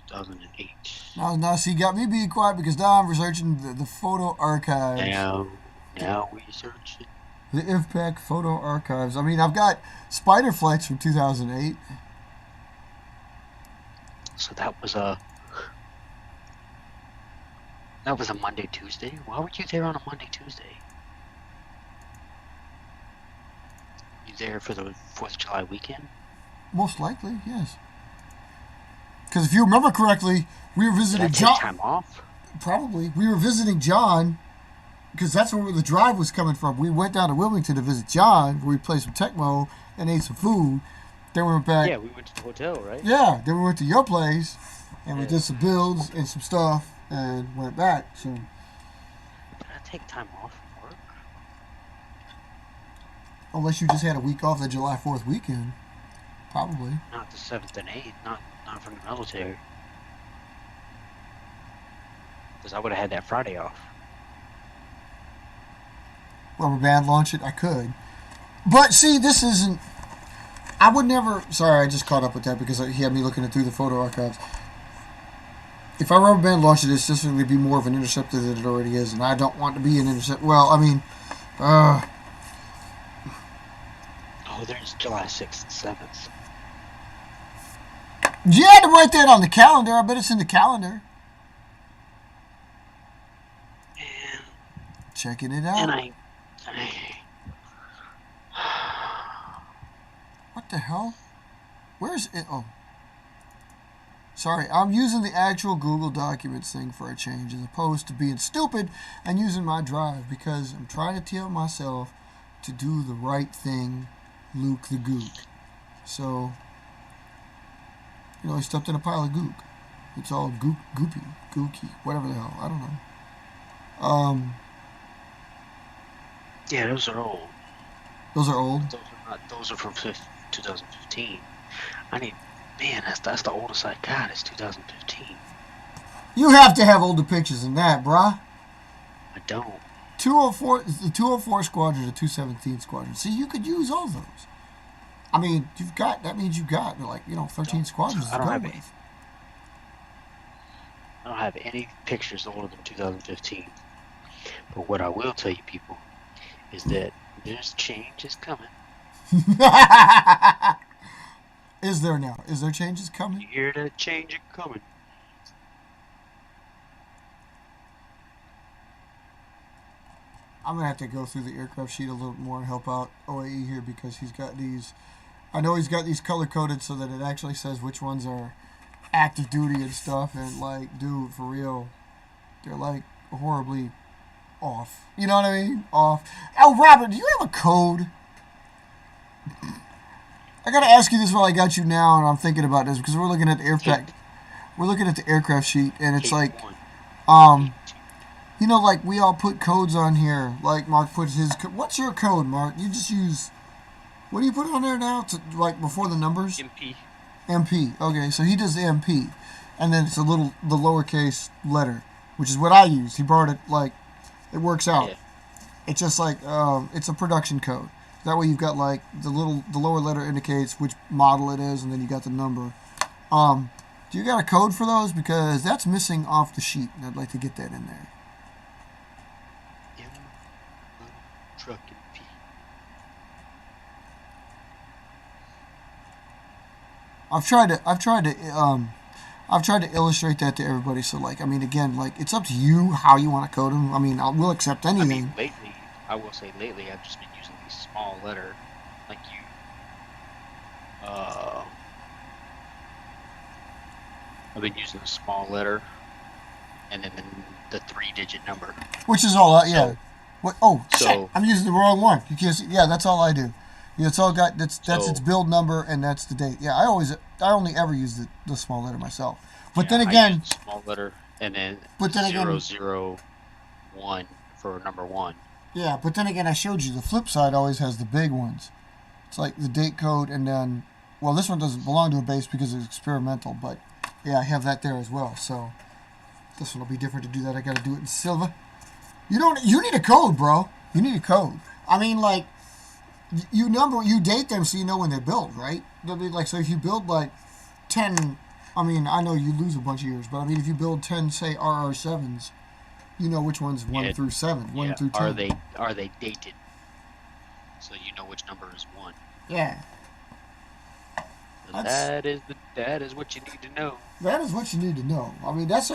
2008. Now, see, you got me being quiet because now I'm researching the photo archives. Now we search it. The IVPAC photo archives. I mean, I've got spider flights from 2008. So that was a Monday, Tuesday. Why were you there on a Monday, Tuesday? You there for the 4th of July weekend? Most likely, yes. Because if you remember correctly, we were visiting John. Time off? Probably. We were visiting John because that's where the drive was coming from. We went down to Wilmington to visit John, where we played some Tecmo and ate some food. Then we went back. Yeah, we went to the hotel, right? Yeah, then we went to your place and we did some builds and some stuff and went back. So. Did I take time off from work? Unless you just had a week off the July 4th weekend. Probably. Not the 7th and 8th, not from the military. Because I would have had that Friday off. Rubber band launch it? I could. But see, this isn't... I would never... Sorry, I just caught up with that because he had me looking through the photo archives. If I rubber band launched it, it's just going to be more of an interceptor than it already is, and I don't want to be an interceptor. Well, I mean... Oh, there's July 6th and 7th. You had to write that on the calendar. I bet it's in the calendar. And checking it out. And I what the hell? Where's it? Oh. Sorry, I'm using the actual Google Documents thing for a change as opposed to being stupid and using my drive because I'm trying to tell myself to do the right thing, Luke the Gook. So, he stepped in a pile of gook. It's all goopy, gooky, whatever the hell. I don't know. Yeah, those are old. Those are old? Those are from 2015. That's the oldest I got. It's 2015. You have to have older pictures than that, bruh. I don't. 204, the 204 squadron, the 217 squadron. See, you could use all those. I mean, that means you've got 13 squadrons to go with. I don't have any pictures older than 2015. But what I will tell you people is that this change is coming. Is there now? Is there changes coming? You hear that change coming? I'm gonna have to go through the aircraft sheet a little more and help out OAE here because he's got these. I know he's got these color coded so that it actually says which ones are active duty and stuff. And dude, for real, they're horribly off. You know what I mean? Off. Oh, Robert, do you have a code? I gotta ask you this while I got you now, and I'm thinking about this because we're looking at the aircraft. We're looking at the aircraft sheet, and it's we all put codes on here. Like Mark puts his. What's your code, Mark? You just use. What do you put on there now? Before the numbers. MP. MP. Okay, so he does the MP, and then it's the lowercase letter, which is what I use. He brought it it works out. Yeah. It's just it's a production code. That way you've got the lower letter indicates which model it is, and then you got the number. Do you got a code for those? Because that's missing off the sheet, and I'd like to get that in there. trucking P. I've tried to illustrate that to everybody. So, like, I mean, again, like, it's up to you how you want to code them. I mean, we'll accept anything. I mean, lately, I will say lately, I've just been using these small letter, like you. I've been using a small letter, and then the 3-digit number. Which is all, yeah. So, What? Oh, so shit! I'm using the wrong one. You can't see. Yeah, that's all I do. Yeah, it's all got. That's its build number and that's the date. Yeah, I only ever use the small letter myself. But yeah, then again, I use the small letter and then 001 for number 1. Yeah, but then again, I showed you the flip side always has the big ones. It's like the date code and then, well, this one doesn't belong to a base because it's experimental, but yeah, I have that there as well. So this one will be different to do that. I got to do it in silver. You need a code, bro. You need a code. I mean, like, you date them so you know when they're built, right? They'll be like, so if you build like 10, I mean, I know you lose a bunch of years, but I mean, if you build 10, say RR7s, you know which one's 1 through 7, 1 through 10. Are they dated? So you know which number is 1. Yeah. That is what you need to know. That is what you need to know. I mean, that's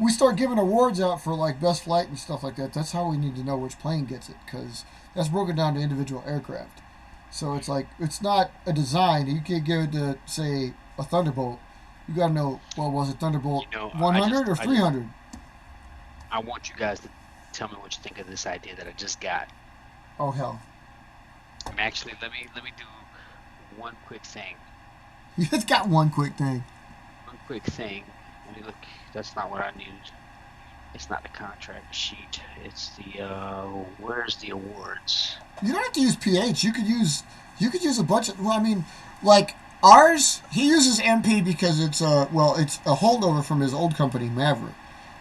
we start giving awards out for like best flight and stuff like that. That's how we need to know which plane gets it, because that's broken down to individual aircraft. So it's like, it's not a design. You can't give it to, say, a Thunderbolt. You got to know, well, was it Thunderbolt 100 or 300? I want you guys to tell me what you think of this idea that I just got. Oh, hell. Actually, let me do one quick thing. You just got one quick thing. One quick thing. Let me look. That's not what I need. It's not the contract sheet. It's the where's the awards? You don't have to use PH. You could use a bunch of. Well, I mean, like ours, he uses MP because it's a holdover from his old company, Maverick.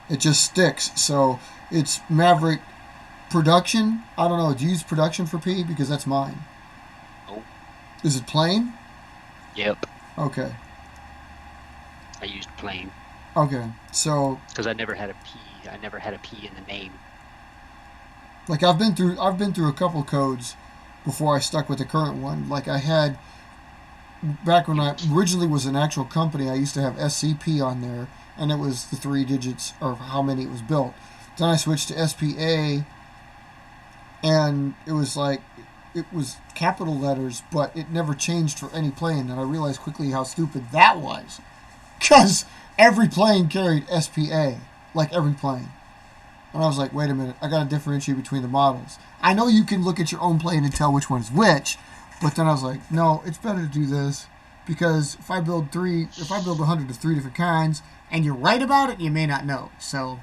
It just sticks. So it's Maverick Production. I don't know. Do you use Production for P? Because that's mine. Nope. Is it plain? Yep. Okay. I used plain. Okay. So. Because I never had a P. I never had a P in the name. Like I've been through a couple codes before I stuck with the current one. Like I had back when I originally was an actual company, I used to have SCP on there, and it was the 3 digits or how many it was built. Then I switched to SPA, and it was like it was capital letters, but it never changed for any plane. And I realized quickly how stupid that was, because every plane carried SPA, like every plane. And I was like, wait a minute, I got to differentiate between the models. I know you can look at your own plane and tell which one's which, but then I was like, no, it's better to do this, because if I build 100 of 3 different kinds, and you're right about it, you may not know. So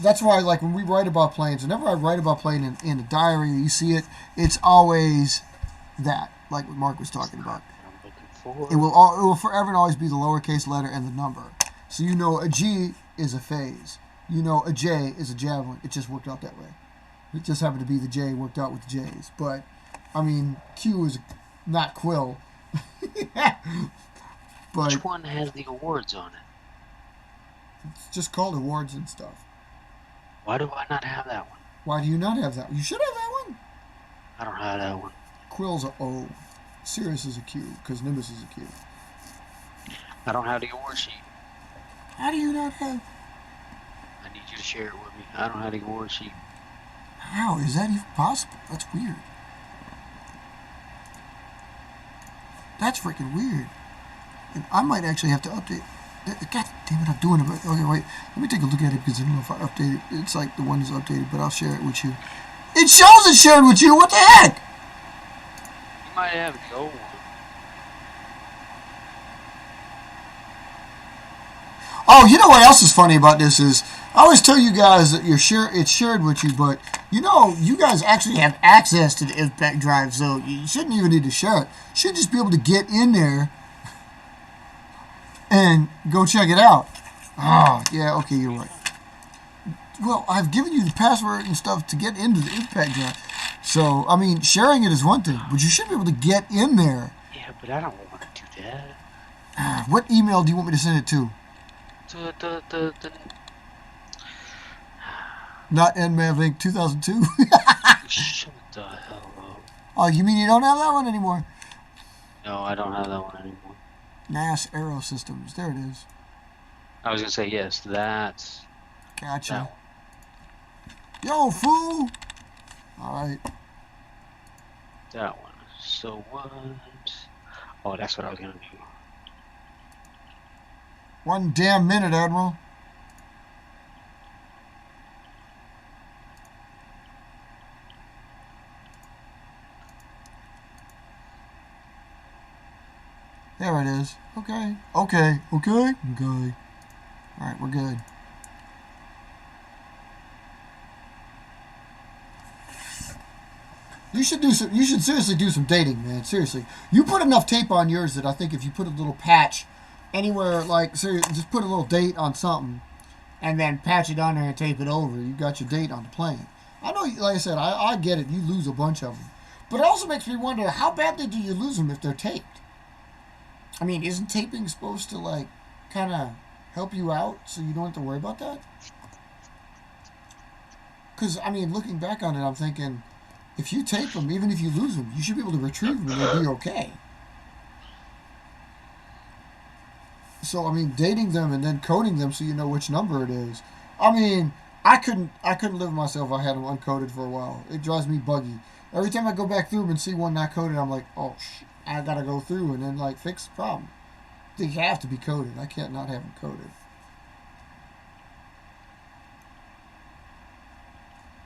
that's why, like, when we write about planes, whenever I write about plane in a diary, you see it, it's always that, like what Mark was talking about. It will forever and always be the lowercase letter and the number. So you know a G is a phase. You know a J is a javelin. It just worked out that way. It just happened to be the J worked out with the J's. But, I mean, Q is not Quill. But which one has the awards on it? It's just called awards and stuff. Why do I not have that one? Why do you not have that one? You should have that one. I don't have that one. Quill's a O. Sirius is a Q, because Nimbus is a Q. I don't have the award sheet. How do you not have? I need you to share it with me. I don't have the award sheet. How is that even possible? That's weird. That's freaking weird. And I might actually have to update. God damn it, I'm doing it. Okay, wait. Let me take a look at it, because I don't know if I update it. It's like the one is updated, but I'll share it with you. It shows it's shared with you. What the heck? You might have the old one. Oh, you know what else is funny about this is I always tell you guys that it's shared with you, but you know you guys actually have access to the IVPAC drive, so you shouldn't even need to share it. You should just be able to get in there and go check it out. Oh, yeah, okay, you're right. Well, I've given you the password and stuff to get into the IVPAC drive. So, I mean, sharing it is one thing, but you should be able to get in there. Yeah, but I don't want to do that. What email do you want me to send it to? The Not NMAV Inc. 2002? Shut the hell up. Oh, you mean you don't have that one anymore? No, I don't have that one anymore. NAS Aero Systems. There it is. I was gonna say yes. That's Gotcha. that one. Yo, fool! Alright. That one. So what? Oh, that's what I was gonna do. 1 damn minute, Admiral. There it is. Okay. Okay. Okay. Okay. Alright, we're good. You should do some. You should seriously do some dating, man. Seriously, you put enough tape on yours that I think if you put a little patch anywhere, like seriously, just put a little date on something, and then patch it on there and tape it over. You got your date on the plane. I know, like I said, I get it. You lose a bunch of them, but it also makes me wonder how badly do you lose them if they're taped? I mean, isn't taping supposed to like kind of help you out so you don't have to worry about that? Because I mean, looking back on it, I'm thinking, if you tape them, even if you lose them, you should be able to retrieve them and they'll be okay. So I mean, dating them and then coding them so you know which number it is. I mean, I couldn't live with myself if I had them uncoded for a while. It drives me buggy. Every time I go back through them and see one not coded, I'm like, oh shit, I gotta go through and then like fix the problem. They have to be coded. I can't not have them coded.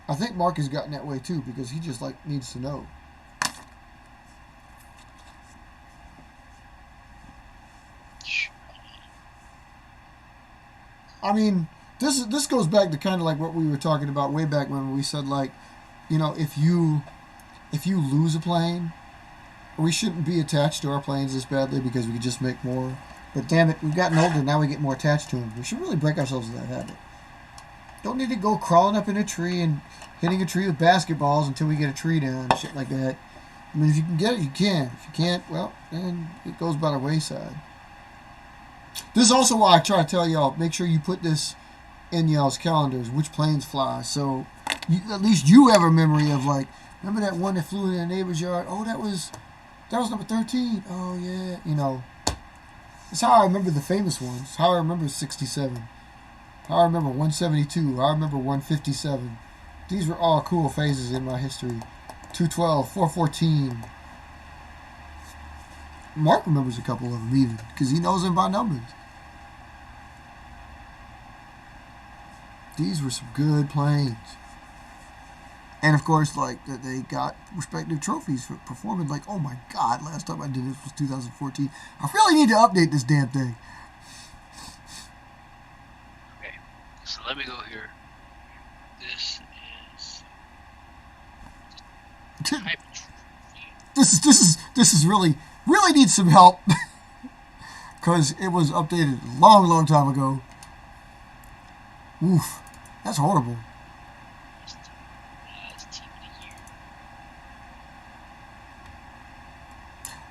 I think Mark has gotten that way too because he just like needs to know. I mean, this goes back to kind of like what we were talking about way back when we said like, you know, if you lose a plane, we shouldn't be attached to our planes this badly because we could just make more. But damn it, we've gotten older now. We get more attached to them. We should really break ourselves of that habit. Don't need to go crawling up in a tree and hitting a tree with basketballs until we get a tree down and shit like that. I mean, if you can get it, you can. If you can't, well, then it goes by the wayside. This is also why I try to tell y'all, make sure you put this in y'all's calendars, which planes fly. So at least you have a memory of like, remember that one that flew in the neighbor's yard? Oh, that was number 13. Oh, yeah. You know, that's how I remember the famous ones. How I remember 67. How I remember 172. How I remember 157. These were all cool phases in my history. 212, 414. Mark remembers a couple of them even, because he knows them by numbers. These were some good planes. And of course, like, they got respective trophies for performing. Like, oh my God, last time I did this was 2014. I really need to update this damn thing. Okay, so let me go here. This is This is really needs some help because it was updated a long time ago. Oof, that's horrible.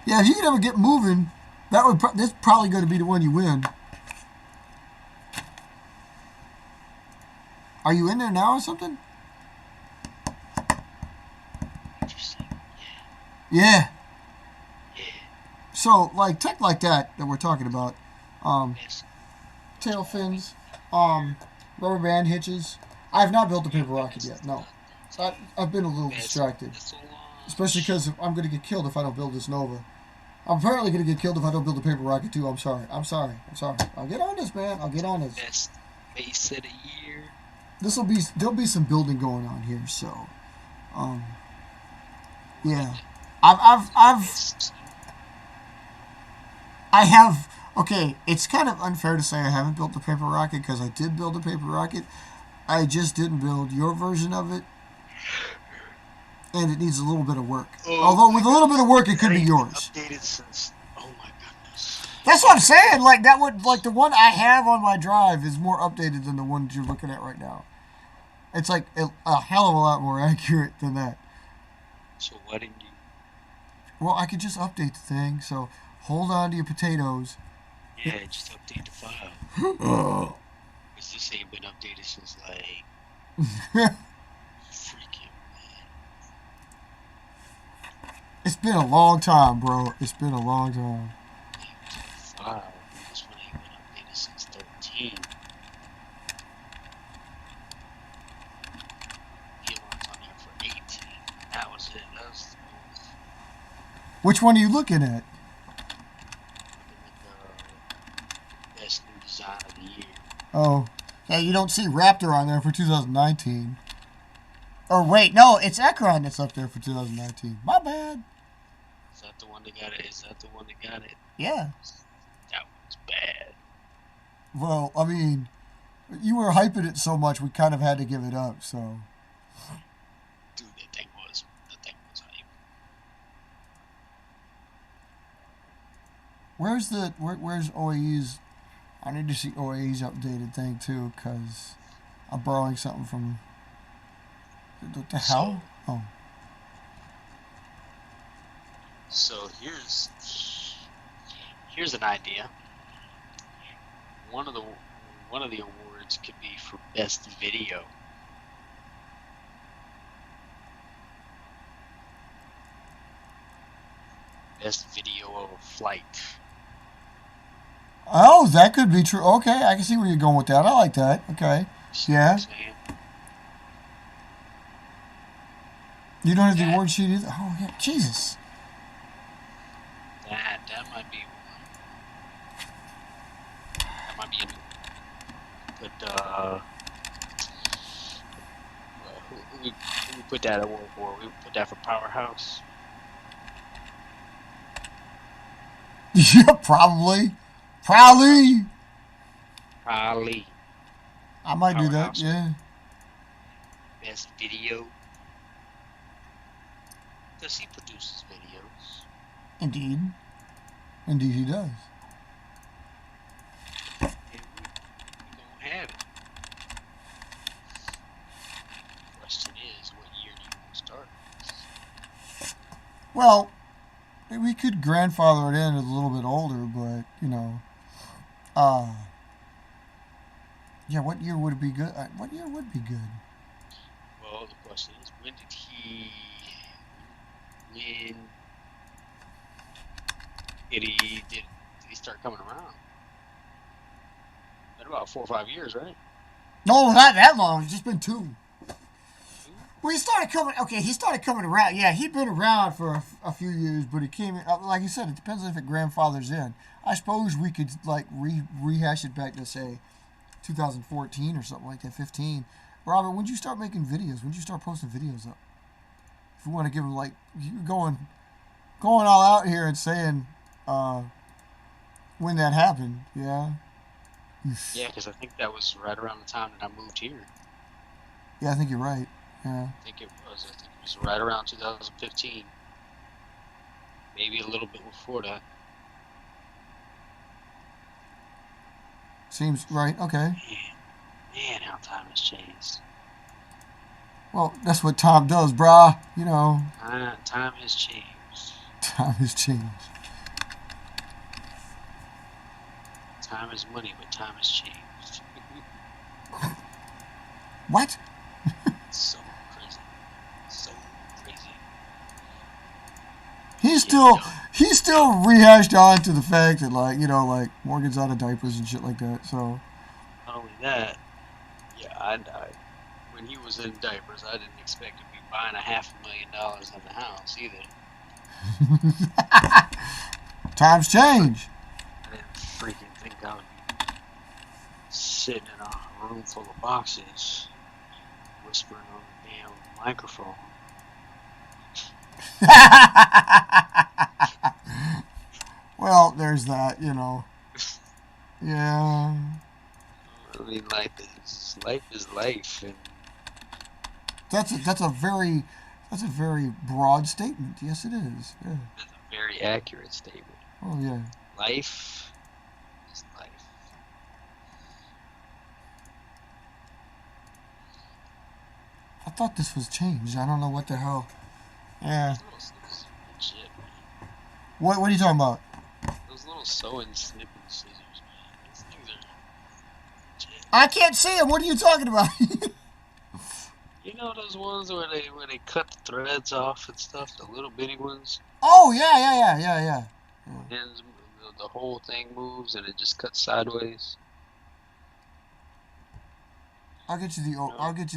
Yeah, if you could ever get moving, that's probably going to be the one you win. Are you in there now or something? Yeah. So, like, tech like that we're talking about, tail fins, rubber band hitches. I have not built a paper rocket yet, no. So I've been a little distracted. Especially because I'm going to get killed if I don't build this Nova. I'm apparently going to get killed if I don't build a paper rocket too. I'm sorry. I'll get on this, man. I'll get on this. best base of the year. There'll be some building going on here, so, yeah. I have, okay, it's kind of unfair to say I haven't built a paper rocket because I did build a paper rocket. I just didn't build your version of it. And it needs a little bit of work. Oh, although with a little bit of work, it could be yours. Updated since, oh my goodness. That's what I'm saying. Like that would, like the one I have on my drive is more updated than the one you're looking at right now. It's like a hell of a lot more accurate than that. So why didn't you? Well, I could just update the thing. So hold on to your potatoes. Yeah, just update the file. Because this ain't been updated since like freaking man. It's been a long time, bro. It's been a long time. Wow, this one ain't been updated since 13. The one's on there for 18. That was it. That was Which one are you looking at? the best new design of the year. Oh, yeah. You don't see Raptor on there for 2019. Or wait, no, it's Ekron that's up there for 2019. My bad. Is that the one that got it? Is that the one that got it? Yeah. That one's bad. Well, I mean, you were hyping it so much, we kind of had to give it up. So. Dude, that thing was hype. Where's OAE's? I need to see OAE's updated thing too, cause I'm borrowing something from. What the hell? Oh. So here's an idea. One of the awards could be for best video. Best video of a flight. Oh, that could be true. Okay, I can see where you're going with that. I like that. Okay. Yeah. You don't have the award sheet either? Oh, yeah. Jesus. That might be one. That might be a new one. But, who we put that award for? We put that for Powerhouse. Yeah, probably. Probably. I might do that, yeah. Best video. Because he produces videos. Indeed. Indeed he does. And we don't have it. The question is, what year do you want to start? Well, we could grandfather it in as a little bit older, but, you know. Yeah, what year would be good? What year would be good? Well, the question is, when did he start coming around? Been about 4 or 5 years, right? No, not that long. It's just been 2. Well, he started coming around. Yeah, he'd been around for a few years, but he came in, like you said, it depends on if it grandfathers in. I suppose we could, like, rehash it back to, say, 2014 or something like that, 15. Robert, when did you start making videos? When did you start posting videos up? If we want to give them, like, you're going all out here and saying when that happened, yeah. Yeah, because I think that was right around the time that I moved here. Yeah, I think you're right. Yeah. I think it was right around 2015. Maybe a little bit before that. Seems right. Okay. Man, how time has changed. Well, that's what Tom does, brah. You know. Time has changed. Time has changed. Time is money, but time has changed. What? So crazy. So crazy. He's still rehashed on to the fact that, like, you know, like, Morgan's out of diapers and shit like that, so. Not only that, yeah, when he was in diapers, I didn't expect to be buying $500,000 in the house either. Times change. I didn't freaking think I would be sitting in a room full of boxes, whispering on the damn microphone. Well, there's that, you know. Yeah. I mean, life is life, and That's a very broad statement. Yes, it is. Yeah. that's a very accurate statement. Oh yeah. Life is life. I thought this was changed. I don't know what the hell. Yeah. Those little shit, man. What are you talking about? Those little sewing snipping scissors, man. These things are legit. I can't see him. What are you talking about? You know those ones where they cut the threads off and stuff, the little bitty ones, Oh yeah. and the whole thing moves and it just cuts sideways. I'll get you the No,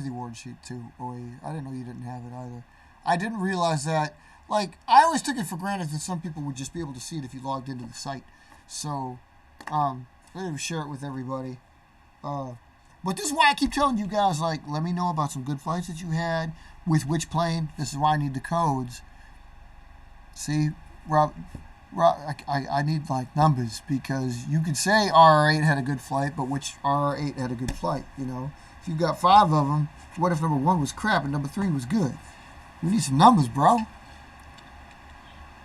award sheet too. OAE. I didn't know you didn't have it either. I didn't realize that. Like I always took it for granted that some people would just be able to see it if you logged into the site. So, I didn't share it with everybody. Uh, but this is why I keep telling you guys, like, let me know about some good flights that you had with which plane. This is why I need the codes. See, Rob, I need like numbers because you could say RR8 had a good flight, but which RR8 had a good flight? You know, if you got 5 of them, what if number 1 was crap and number 3 was good? We need some numbers, bro.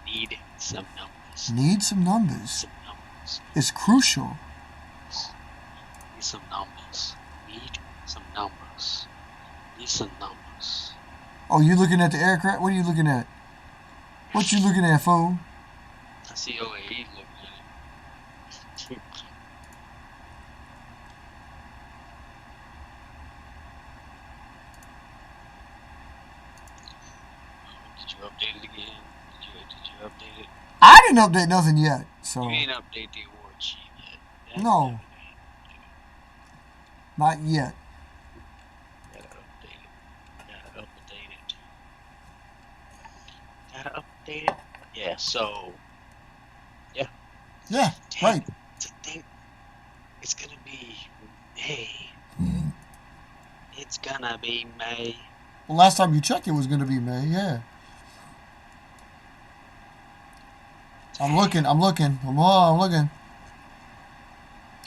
need some numbers. Need some numbers. Some numbers. It's crucial. Need some numbers. Need some numbers. Need some numbers. Oh, you looking at the aircraft? What are you looking at? What you looking at, fool? I see OAE looking at it. Did you update it again? Did you update it? I didn't update nothing yet, so You ain't update the award sheet yet. no, not yet. Gotta update it. Gotta update it. Gotta update it. Yeah, so yeah. Yeah, Damn, right. to think it's gonna be May. It's gonna be May. Well, last time you checked, it was going to be May. Yeah, I'm looking. I'm looking. I'm looking.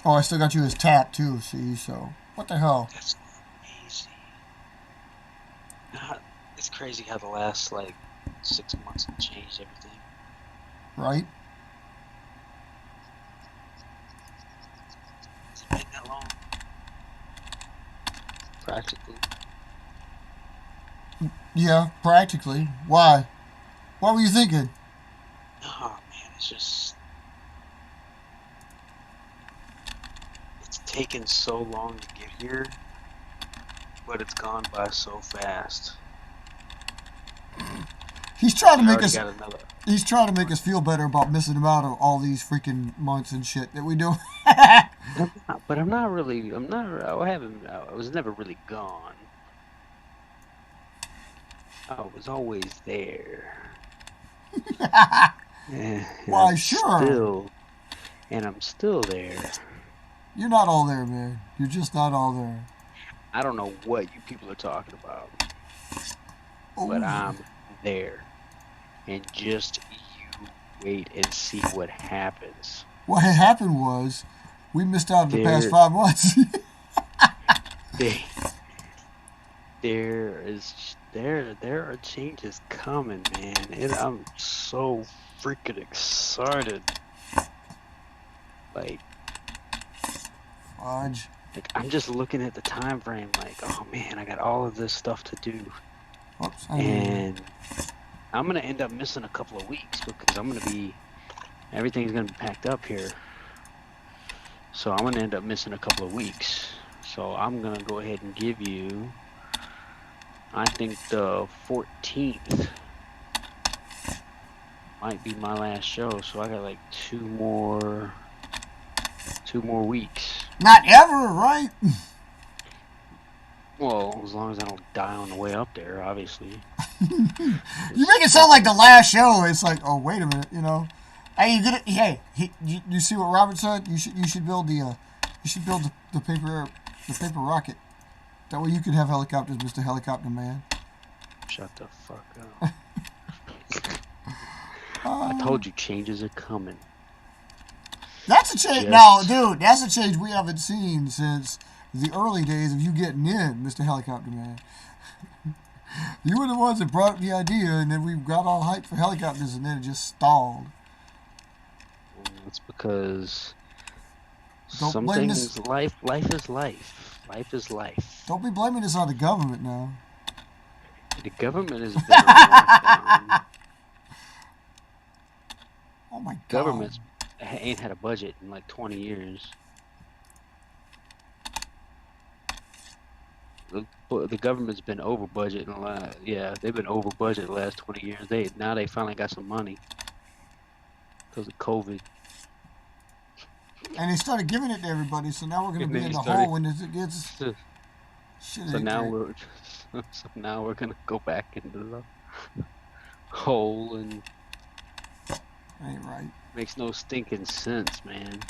Oh, I still got you as tap too. See, so what the hell? That's crazy. It's crazy how the last like 6 months have changed everything. Right? It's been that long. Practically. Yeah, practically. Why? What were you thinking? Oh man, it's just it's taken so long to get here, but it's gone by so fast. He's trying to We make already us. got another. He's trying to make us feel better about missing him out of all these freaking months and shit that we do. But I'm not really. I'm not. I haven't. I was never really gone. I was always there. And Why, I'm sure. I'm still there. You're not all there, man. You're just not all there. I don't know what you people are talking about, but Oh, I'm there. And just you wait and see what happens. what had happened was we missed out in the past There, 5 months. there, there are changes coming, man, and I'm so freaking excited. Like, Fudge. I'm just looking at the time frame, like, oh man, I got all of this stuff to do, Oops. and I'm gonna end up missing a couple of weeks because everything's gonna be packed up here. So I'm gonna end up missing a couple of weeks. So I'm gonna go ahead and give you, I think the 14th might be my last show. So I got like two more weeks. Not ever, right? Well, as long as I don't die on the way up there, obviously. You make it sound like the last show. It's like, oh, wait a minute, you know. Hey, you see what Robert said? You should build the paper rocket. That way you can have helicopters, Mr. Helicopter Man. Shut the fuck up. I told you changes are coming. That's a change. Just Now, dude, that's a change we haven't seen since the early days of you getting in, Mr. Helicopter Man. You were the ones that brought up the idea, and then we got all hyped for helicopters, and then it just stalled. It's because Don't some blame things, this. life is life. Life is life. Don't be blaming this on the government now. The government has been on lockdown. Oh my God. Governments ain't had a budget in like 20 years. the government's been over budget in the last, yeah, they've been over budget the last 20 years. Now they finally got some money because of COVID. And they started giving it to everybody, so now we're going to And be then in they the started. hole when it gets So, shit. so Ain't now great. we're gonna go back into the hole, and Ain't right. makes no stinking sense, man.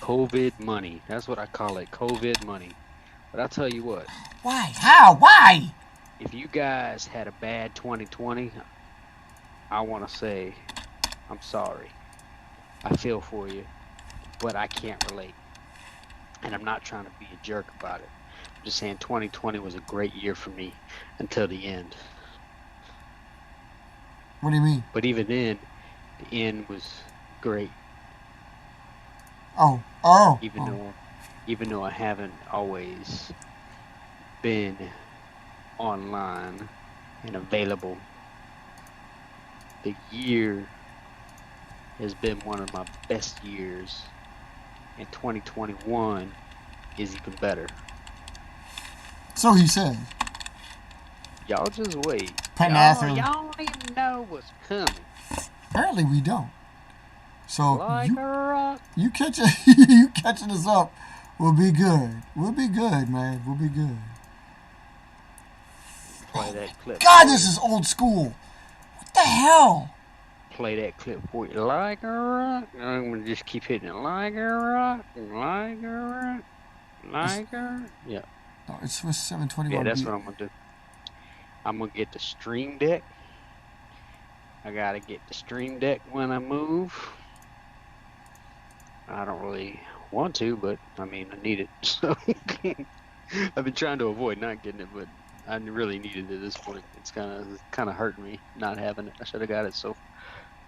COVID money. That's what I call it. COVID money. But I'll tell you what. Why? How? Why? If you guys had a bad 2020, I want to say I'm sorry. I feel for you, but I can't relate. And I'm not trying to be a jerk about it. I'm just saying 2020 was a great year for me until the end. What do you mean? But even then, the end was great. Oh. Even though I haven't always been online and available, the year has been one of my best years, and 2021 is even better. So he said. Y'all just wait. Panathon. Y'all don't even know what's coming. Apparently we don't. So Like a rock. you catching us up. We'll be good. We'll be good, man. We'll be good. Play that clip. God, this is old school. What the hell? Play that clip for you. Like a rock. I'm gonna just keep hitting it. Like a rock. Like a rock. Like a. Yeah. No, it's for 721. Yeah, that's what I'm gonna do. I'm gonna get the Stream Deck. I gotta get the Stream Deck when I move. I don't really want to, but I mean, I need it. So I've been trying to avoid not getting it, but I really need it at this point. It's kind of hurting me not having it. I should have got it so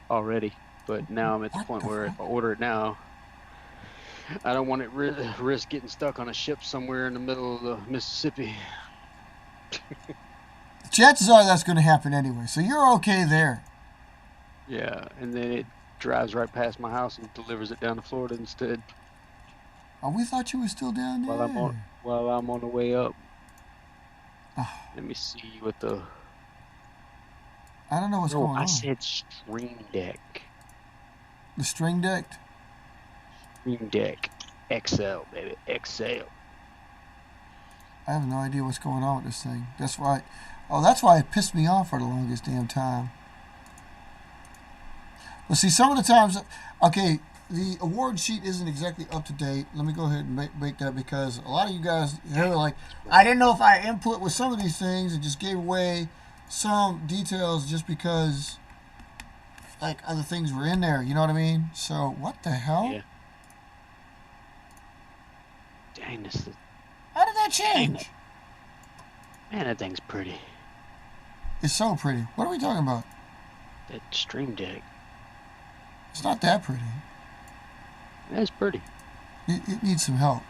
already, but now I'm at the point where if I order it now, I don't want it risk getting stuck on a ship somewhere in the middle of the Mississippi. Chances are that's going to happen anyway, so you're okay there. Yeah, and then it drives right past my house and delivers it down to Florida instead. Oh, we thought you were still down there. While I'm on the way up. Oh. Let me see what the. I don't know what's going on. I said Stream Deck. The String Deck? Stream Deck. XL, baby. XL. I have no idea what's going on with this thing. That's why. Oh, that's why it pissed me off for the longest damn time. Well, see, some of the times, okay, the award sheet isn't exactly up to date. Let me go ahead and make that, because a lot of you guys are like, I didn't know if I input with some of these things and just gave away some details just because, like, other things were in there. You know what I mean? So, what the hell? Yeah. Dang, this is. How did that change? Man, that thing's pretty. It's so pretty. What are we talking about? That Stream Deck. It's not that pretty. That's pretty. It needs some help.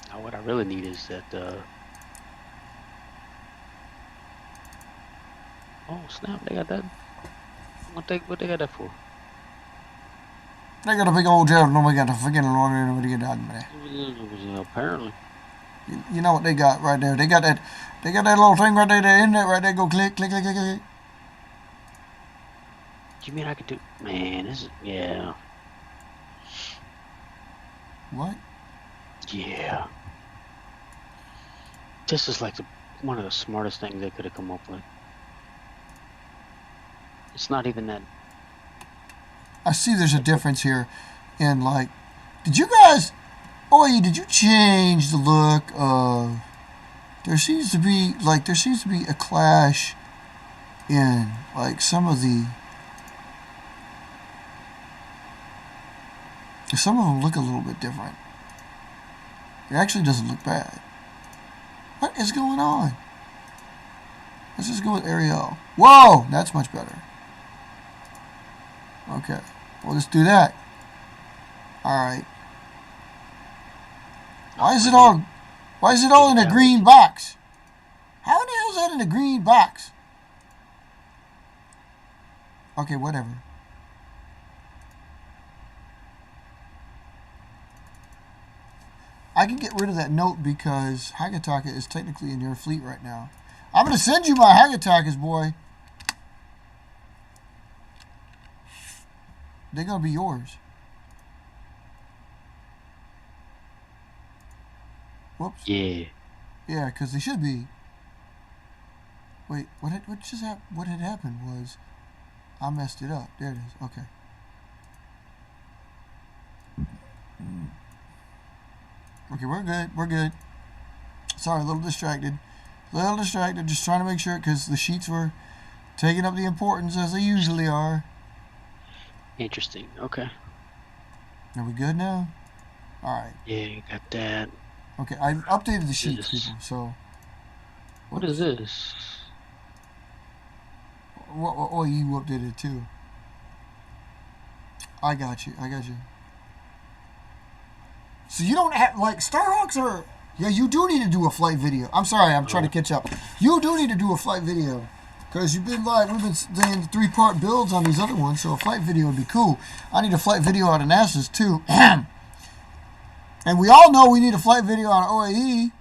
Now, what I really need is that. Oh snap! They got that. What they got that for? They got a big old job. Nobody got to forget it on there. Nobody got that. Apparently. You know what they got right there? They got that. They got that little thing right there. In there, right there. Go click, click, click, click, click. You mean I could do? Man, this is yeah. What? Yeah. This is like one of the smartest things they could have come up with. It's not even that. I see there's a difference here in, like, did you guys, did you change the look of, there seems to be a clash in, like, some of them look a little bit different. It actually doesn't look bad. What is going on? Let's just go with Ariel. Whoa, that's much better. Okay, we'll just do that. Alright. Why is it all in a green box? How the hell is that in a green box? Okay, whatever. I can get rid of that note because Hagataka is technically in your fleet right now. I'm going to send you my Hagatakas, boy. They're going to be yours. Whoops. Yeah. Yeah, because they should be. Wait, what just happened? What had happened was I messed it up. There it is. Okay. Okay, we're good. We're good. Sorry, a little distracted. Just trying to make sure because the sheets were taking up the importance as they usually are. Interesting. Okay. Are we good now? All right. Yeah, you got that. Okay, I updated the sheets, Yes. people. So. What is this? Oh, you updated it too. I got you. So you don't have, like, Starhawks are... Yeah, you do need to do a flight video. I'm sorry, I'm trying to catch up. You do need to do a flight video. Because you've been like, we've been doing 3-part builds on these other ones, so a flight video would be cool. I need a flight video out of NASA's too. And we all know we need a flight video on OAE.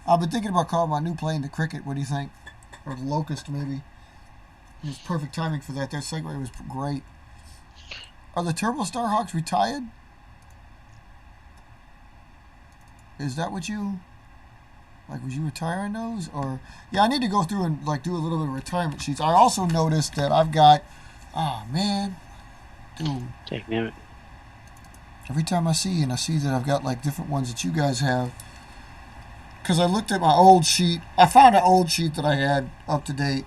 I've been thinking about calling my new plane the Cricket. What do you think? Or the Locust, maybe. It was perfect timing for that. Their segue was great. Are the Turbo Starhawks retired? Is that what you... Like, was you retiring those? Or... Yeah, I need to go through and, like, do a little bit of retirement sheets. I also noticed that I've got... Ah, man. Dude. Take a minute. Every time I see that I've got, like, different ones that you guys have... Because I looked at my old sheet. I found an old sheet that I had up to date,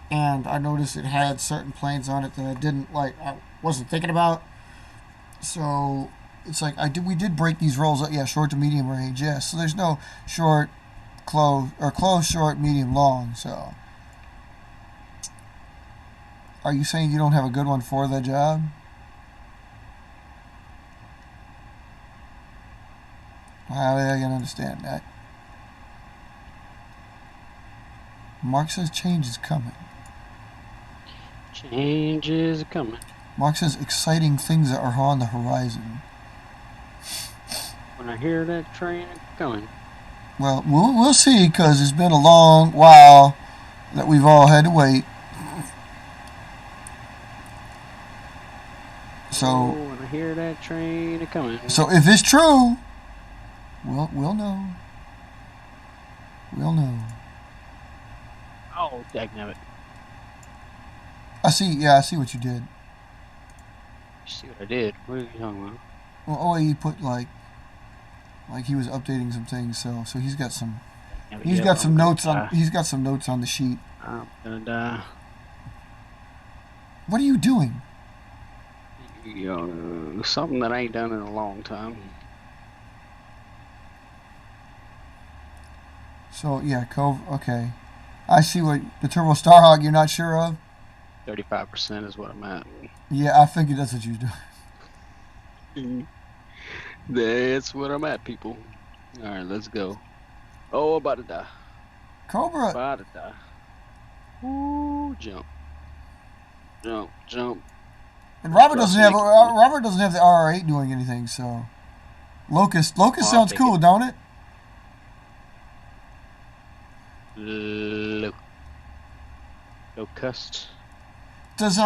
and I noticed it had certain planes on it that I didn't like. I wasn't thinking about. So it's like we did break these roles up. Yeah, short to medium range. Yes. So there's no short, close, or close, short, medium, long. So are you saying you don't have a good one for the job? I can understand that. Mark says change is coming. Change is coming. Mark says exciting things are on the horizon. When I hear that train coming. Well, we'll see, because it's been a long while that we've all had to wait. So when I hear that train coming. So if it's true, we'll know. We'll know. Oh, dagnabbit. I see what you did. You see what I did? What are you talking about? Well, he put like he was updating some things, so he's got some notes on the sheet. I'm gonna die. What are you doing? Something that I ain't done in a long time. So yeah, Cove. Okay, I see what the Turbo Starhawk you're not sure of. 35% is what I'm at. Yeah, I figured that's what you do. That's what I'm at, people. All right, let's go. Oh, about to die. Cobra. About to die. Ooh, jump. And Robert doesn't have the RR8 doing anything, so Locust sounds cool, don't it? Locust. Does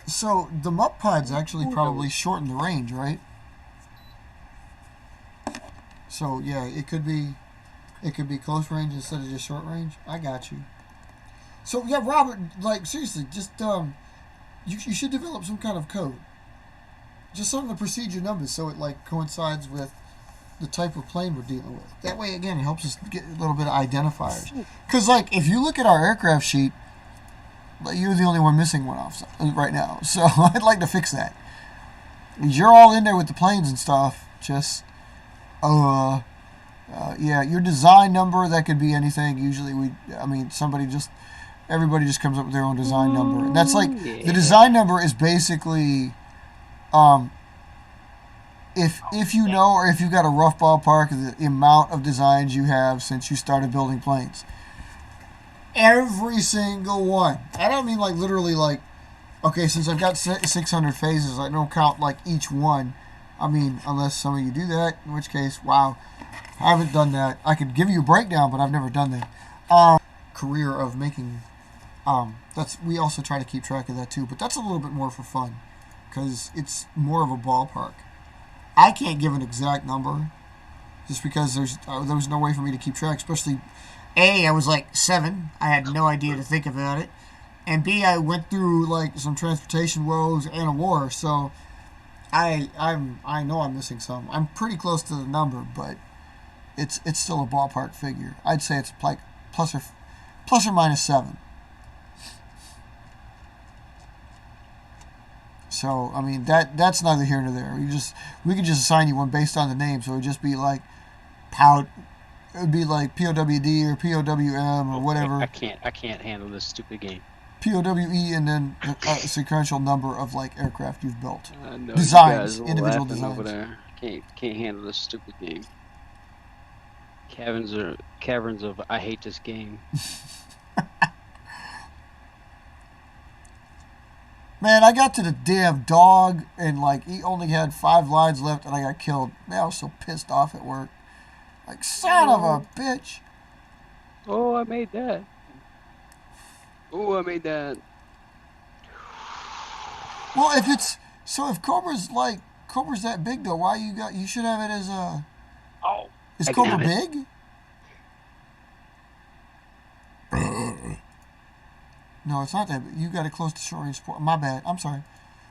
so the Mutt Pod's actually probably shorten the range, right? So yeah, it could be close range instead of just short range. I got you. So yeah, Robert, like seriously, just you should develop some kind of code. Just something to precede your numbers so it like coincides with the type of plane we're dealing with. That way, again, it helps us get a little bit of identifiers. Because like if you look at our aircraft sheet, you're the only one missing one off right now. So I'd like to fix that. You're all in there with the planes and stuff. Just yeah, your design number, that could be anything. Usually everybody just comes up with their own design number. And that's like, the design number is basically, if you know, or if you've got a rough ballpark of the amount of designs you have since you started building planes. Every single one. I don't mean like literally like, okay, since I've got 600 phases, I don't count like each one. I mean, unless some of you do that, in which case, wow, I haven't done that. I could give you a breakdown, but I've never done that. Career of making, we also try to keep track of that too, but that's a little bit more for fun, because it's more of a ballpark. I can't give an exact number, just because there was no way for me to keep track, especially, A, I was like 7, I had no idea to think about it, and B, I went through like some transportation woes and a war, so I know I'm missing some. I'm pretty close to the number, but it's still a ballpark figure. I'd say it's like plus or minus 7. So I mean that's neither here nor there. We could just assign you one based on the name, so it would just be like it would be like POWD or POWM or whatever. I can't handle this stupid game. POWE and then a sequential number of like aircraft you've built. Designs, individual designs. over there. Can't handle this stupid game. Caverns of I hate this game. Man, I got to the damn dog and like he only had 5 lines left and I got killed. Man, I was so pissed off at work. Like, son of a bitch. Oh, I made that. Well, if Cobra's that big though, why you should have it as a. Oh. Is Cobra big? No, it's not that big. You got it close to short range support. My bad. I'm sorry.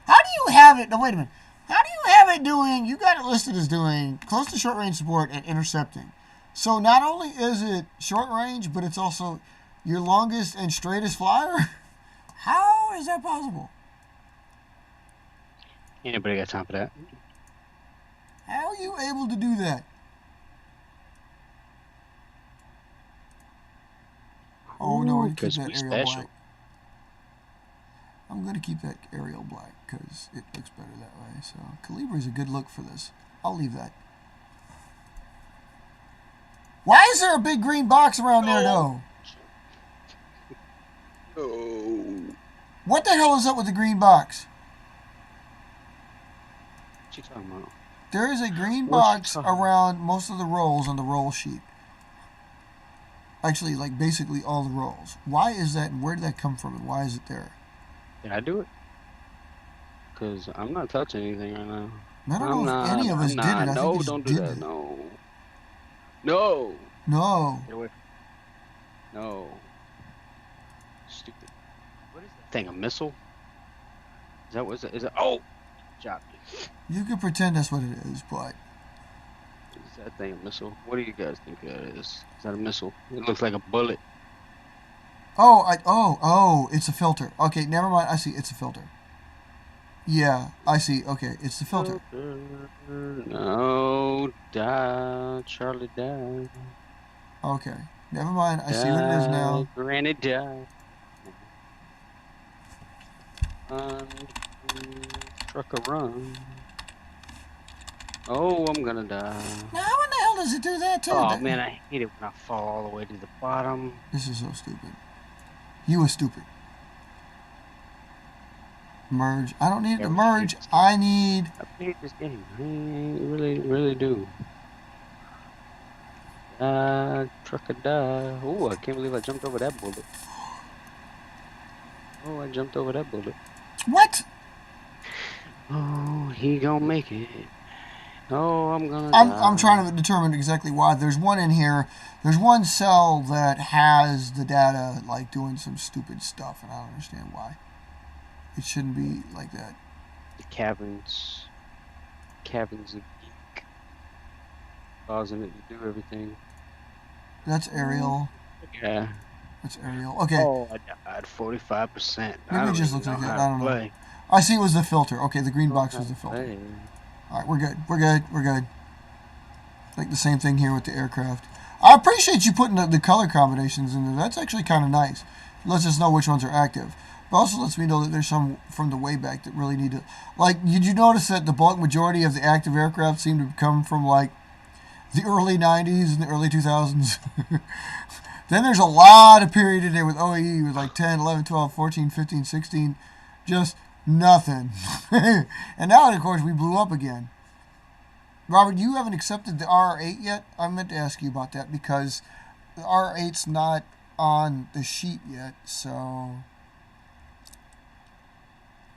How do you have it? No, wait a minute. How do you have it doing? You got it listed as doing close to short range support and intercepting. So not only is it short range, but it's also your longest and straightest flyer? How is that possible? Anybody got time for that? How are you able to do that? Oh, no, we're going to keep that aerial black. I'm going to keep that aerial black because it looks better that way. So Calibri is a good look for this. I'll leave that. Why is there a big green box around there, though? Oh. What the hell is up with the green box? What you talking about? There is a green box around most of the rolls on the roll sheet. Actually, like basically all the rolls. Why is that, and where did that come from, and why is it there? Did I do it? Because I'm not touching anything right now. I don't know if any of us did it. I no, think don't do that. It. No. Get away. No. Stupid. What is that thing? A missile? Is that what is it? Oh! Job. You can pretend that's what it is, but... Is that thing a missile? What do you guys think that is? Is that a missile? It looks like a bullet. Oh, it's a filter. Okay, never mind. I see. It's a filter. Yeah, I see. Okay, it's the filter. No, die. Charlie, die. Okay, never mind. I see what it is now. Granny, die. Trucker, run. Oh, I'm gonna die. Now, how in the hell does it do that too? Oh, man, I hate it when I fall all the way to the bottom. This is so stupid. You were stupid. Merge. I don't need to merge. I hate this game. I really do. Trucker die. Oh, I can't believe I jumped over that bullet. Oh, I jumped over that bullet. What? Oh, he gonna make it. Oh, I'm trying to determine exactly why. There's one in here. There's one cell that has the data like doing some stupid stuff, and I don't understand why. It shouldn't be like that. The caverns of ink, causing it to do everything. That's Ariel. Yeah. That's Ariel. Okay. Oh, I died 45%. Maybe it just looks like that. I don't know. I see it was the filter. Okay, the green box was the filter. All right, we're good. Like the same thing here with the aircraft. I appreciate you putting the color combinations in there. That's actually kind of nice. It lets us know which ones are active. But also lets me know that there's some from the way back that really need to... Like, did you notice that the bulk majority of the active aircraft seem to come from, like, the early 90s and the early 2000s? Then there's a lot of period in there with OAE with, like, 10, 11, 12, 14, 15, 16. Just... nothing. And now, of course, we blew up again. Robert, you haven't accepted the R8 yet? I meant to ask you about that because the R8's not on the sheet yet, so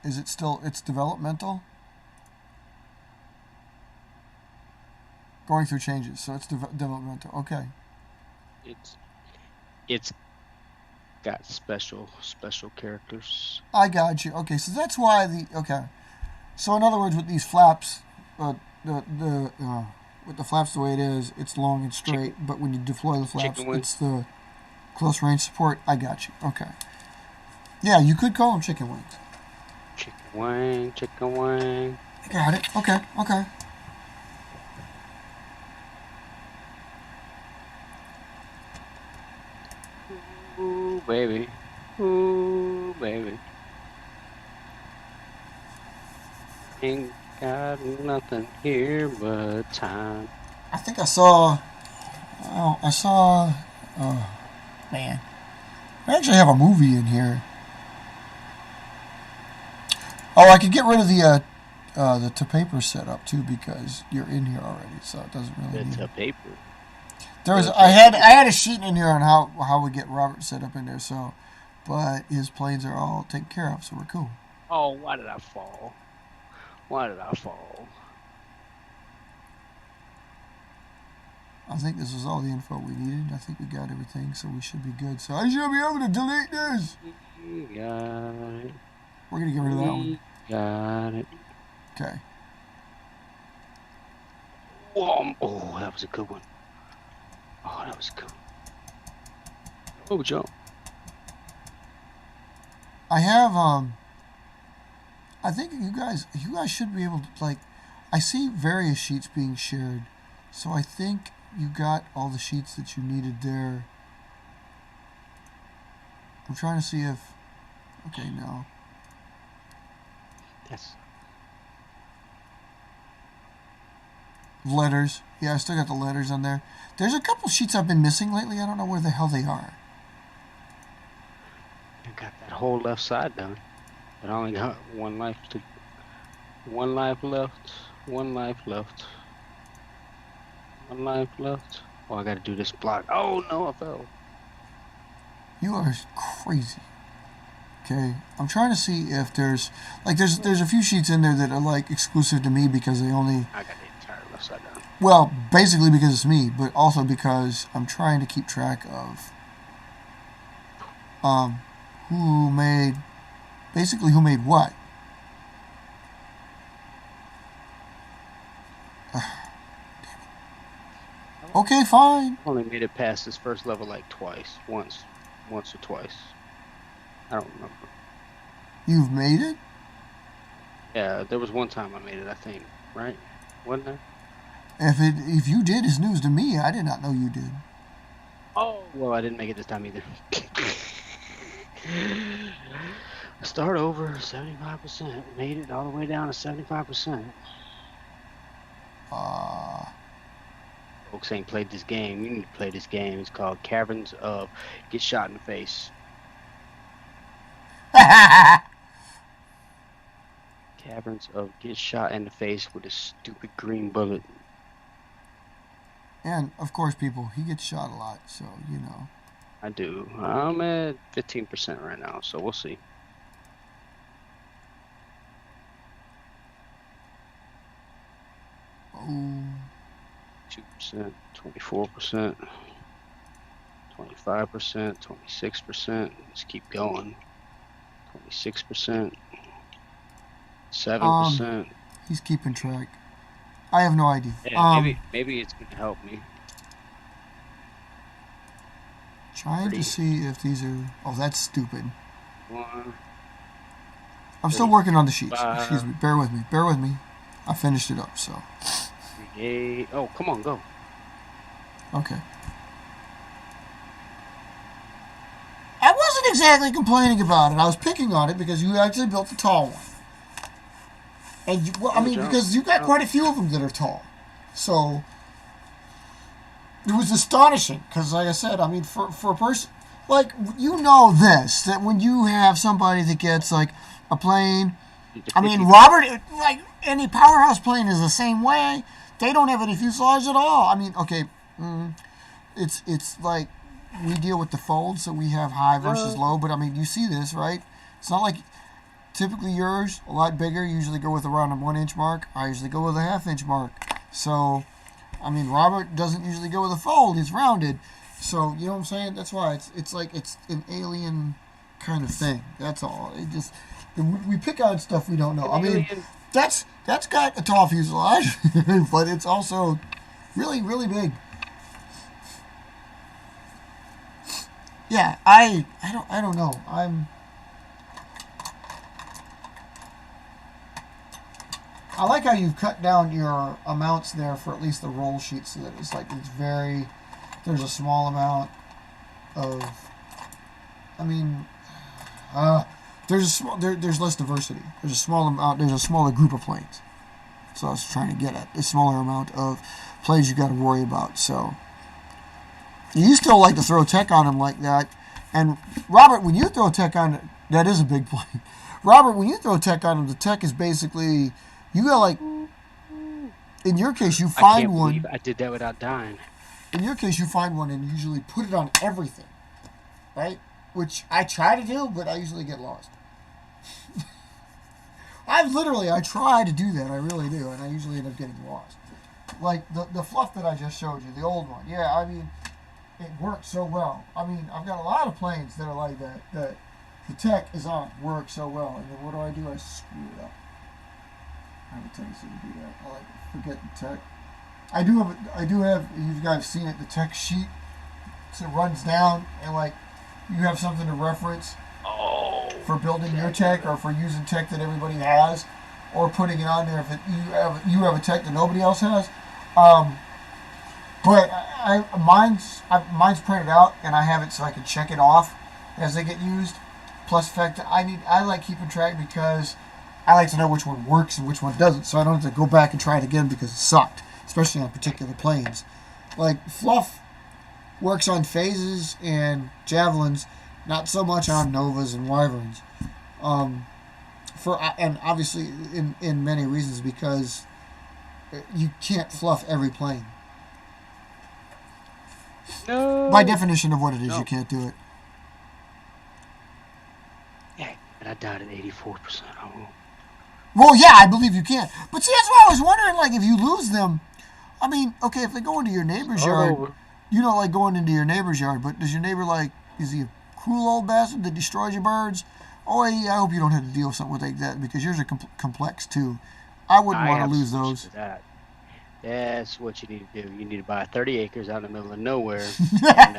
is it still, it's developmental? Going through changes, so it's developmental. Okay. It's got special characters. I got you. Okay, so that's why okay. So in other words, with these flaps, with the flaps the way it is, it's long and straight. But when you deploy the flaps, it's the close range support. I got you. Okay. Yeah, you could call them chicken wings. Chicken wing. I got it. Okay. Ooh, baby. Ooh, baby. Ain't got nothing here but time. I think I saw. Oh, man. I actually have a movie in here. Oh, I could get rid of the to paper setup too because you're in here already, so it doesn't really need to paper. I had a sheet in here on how we get Robert set up in there, so but his planes are all taken care of, so we're cool. Oh, why did I fall? I think this was all the info we needed. I think we got everything, so we should be good. So I should be able to delete this. Got it. We're gonna get rid of that one. Got it. Okay. Whoa. Oh, that was a good one. Oh, that was good. Oh, jump. I have I think you guys should be able to, like, I see various sheets being shared, so I think you got all the sheets that you needed there. I'm trying to see if, okay, no. Yes. Letters. Yeah, I still got the letters on there. There's a couple sheets I've been missing lately. I don't know where the hell they are. I got that whole left side done. But I only got one life left. One life left. Oh, I gotta do this block. Oh no, I fell. You are crazy. Okay, I'm trying to see if there's a few sheets in there that are like exclusive to me because they only. I got the entire left side down. Well, basically because it's me, but also because I'm trying to keep track of who made what. Okay, fine. I only made it past this first level like twice. Once or twice. I don't remember. You've made it? Yeah, there was one time I made it, I think. Right? Wasn't there? If you did, it's news to me. I did not know you did. Oh, well, I didn't make it this time either. Start over 75%. Made it all the way down to 75%. Folks ain't played this game. You need to play this game. It's called Caverns of Get Shot in the Face. Caverns of Get Shot in the Face with a stupid green bullet. And, of course, people, he gets shot a lot, so, you know. I do. I'm at 15% right now, so we'll see. Oh. 2%, 24%, 25%, 26%. Let's keep going. 26%, 7%. He's keeping track. I have no idea. Yeah, maybe it's gonna help me. Trying to see if these are. Oh, that's stupid. 1. I'm still working on the sheets. Excuse me. Bear with me. I finished it up, so. 8. Oh, come on, go. Okay. I wasn't exactly complaining about it. I was picking on it because you actually built the tall one. And because you got quite a few of them that are tall. So, it was astonishing. Because, like I said, I mean, for a person, like, you know this, that when you have somebody that gets, like, a plane, I mean, Robert, like, any powerhouse plane is the same way. they don't have any fuselage at all. I mean, okay, it's like we deal with the fold, so we have high versus low. But I mean, you see this, right? It's not like typically yours a lot bigger. You usually go with around a 1 inch mark. I usually go with a 1/2 inch mark. So, I mean, Robert doesn't usually go with a fold. It's rounded. So you know what I'm saying? That's why it's like it's an alien kind of thing. That's all. It just we pick on stuff we don't know. I mean, that's got a tall fuselage, but it's also really, really big. Yeah, I don't know. I like how you've cut down your amounts there for at least the roll sheet, so that it's like there's a small amount of. I mean, there's less diversity. There's a small amount. There's a smaller group of planes. So I was trying to get at a smaller amount of planes you got to worry about. So you still like to throw tech on them like that. And Robert, when you throw tech on, that is a big plane. Robert, when you throw tech on them, the tech is basically you got like. In your case, you find I can't one. believe I did that without dying. In your case, you find one and usually put it on everything, right? Which I try to do, but I usually get lost. I try to do that, I really do, and I usually end up getting lost. Like the fluff that I just showed you, the old one. Yeah, I mean, it works so well. I mean, I've got a lot of planes that are like that. That the tech is on, works so well, and then what do? I screw it up. I have a tendency to do that. I like to forget the tech. I do have. You guys seen it? The tech sheet. So it runs down, and like you have something to reference for building your tech, or for using tech that everybody has, or putting it on there if you have a tech that nobody else has. But mine's printed out, and I have it so I can check it off as they get used. Plus, the fact that I like keeping track because I like to know which one works and which one doesn't, so I don't have to go back and try it again because it sucked, especially on particular planes. Like fluff works on phases and javelins, not so much on novas and wyverns. And obviously in many reasons, because you can't fluff every plane. No. By definition of what it is, you can't do it. Yeah, and I died at 84%. Oh. Well, yeah, I believe you can. But see, that's why I was wondering, like, if you lose them, I mean, okay, if they go into your neighbor's yard, you don't like going into your neighbor's yard, but does your neighbor, like, is he a cruel old bastard that destroys your birds? Oh, yeah, I hope you don't have to deal with something like that, because yours are complex, too. I wouldn't want to lose those. That's what you need to do. You need to buy 30 acres out in the middle of nowhere, and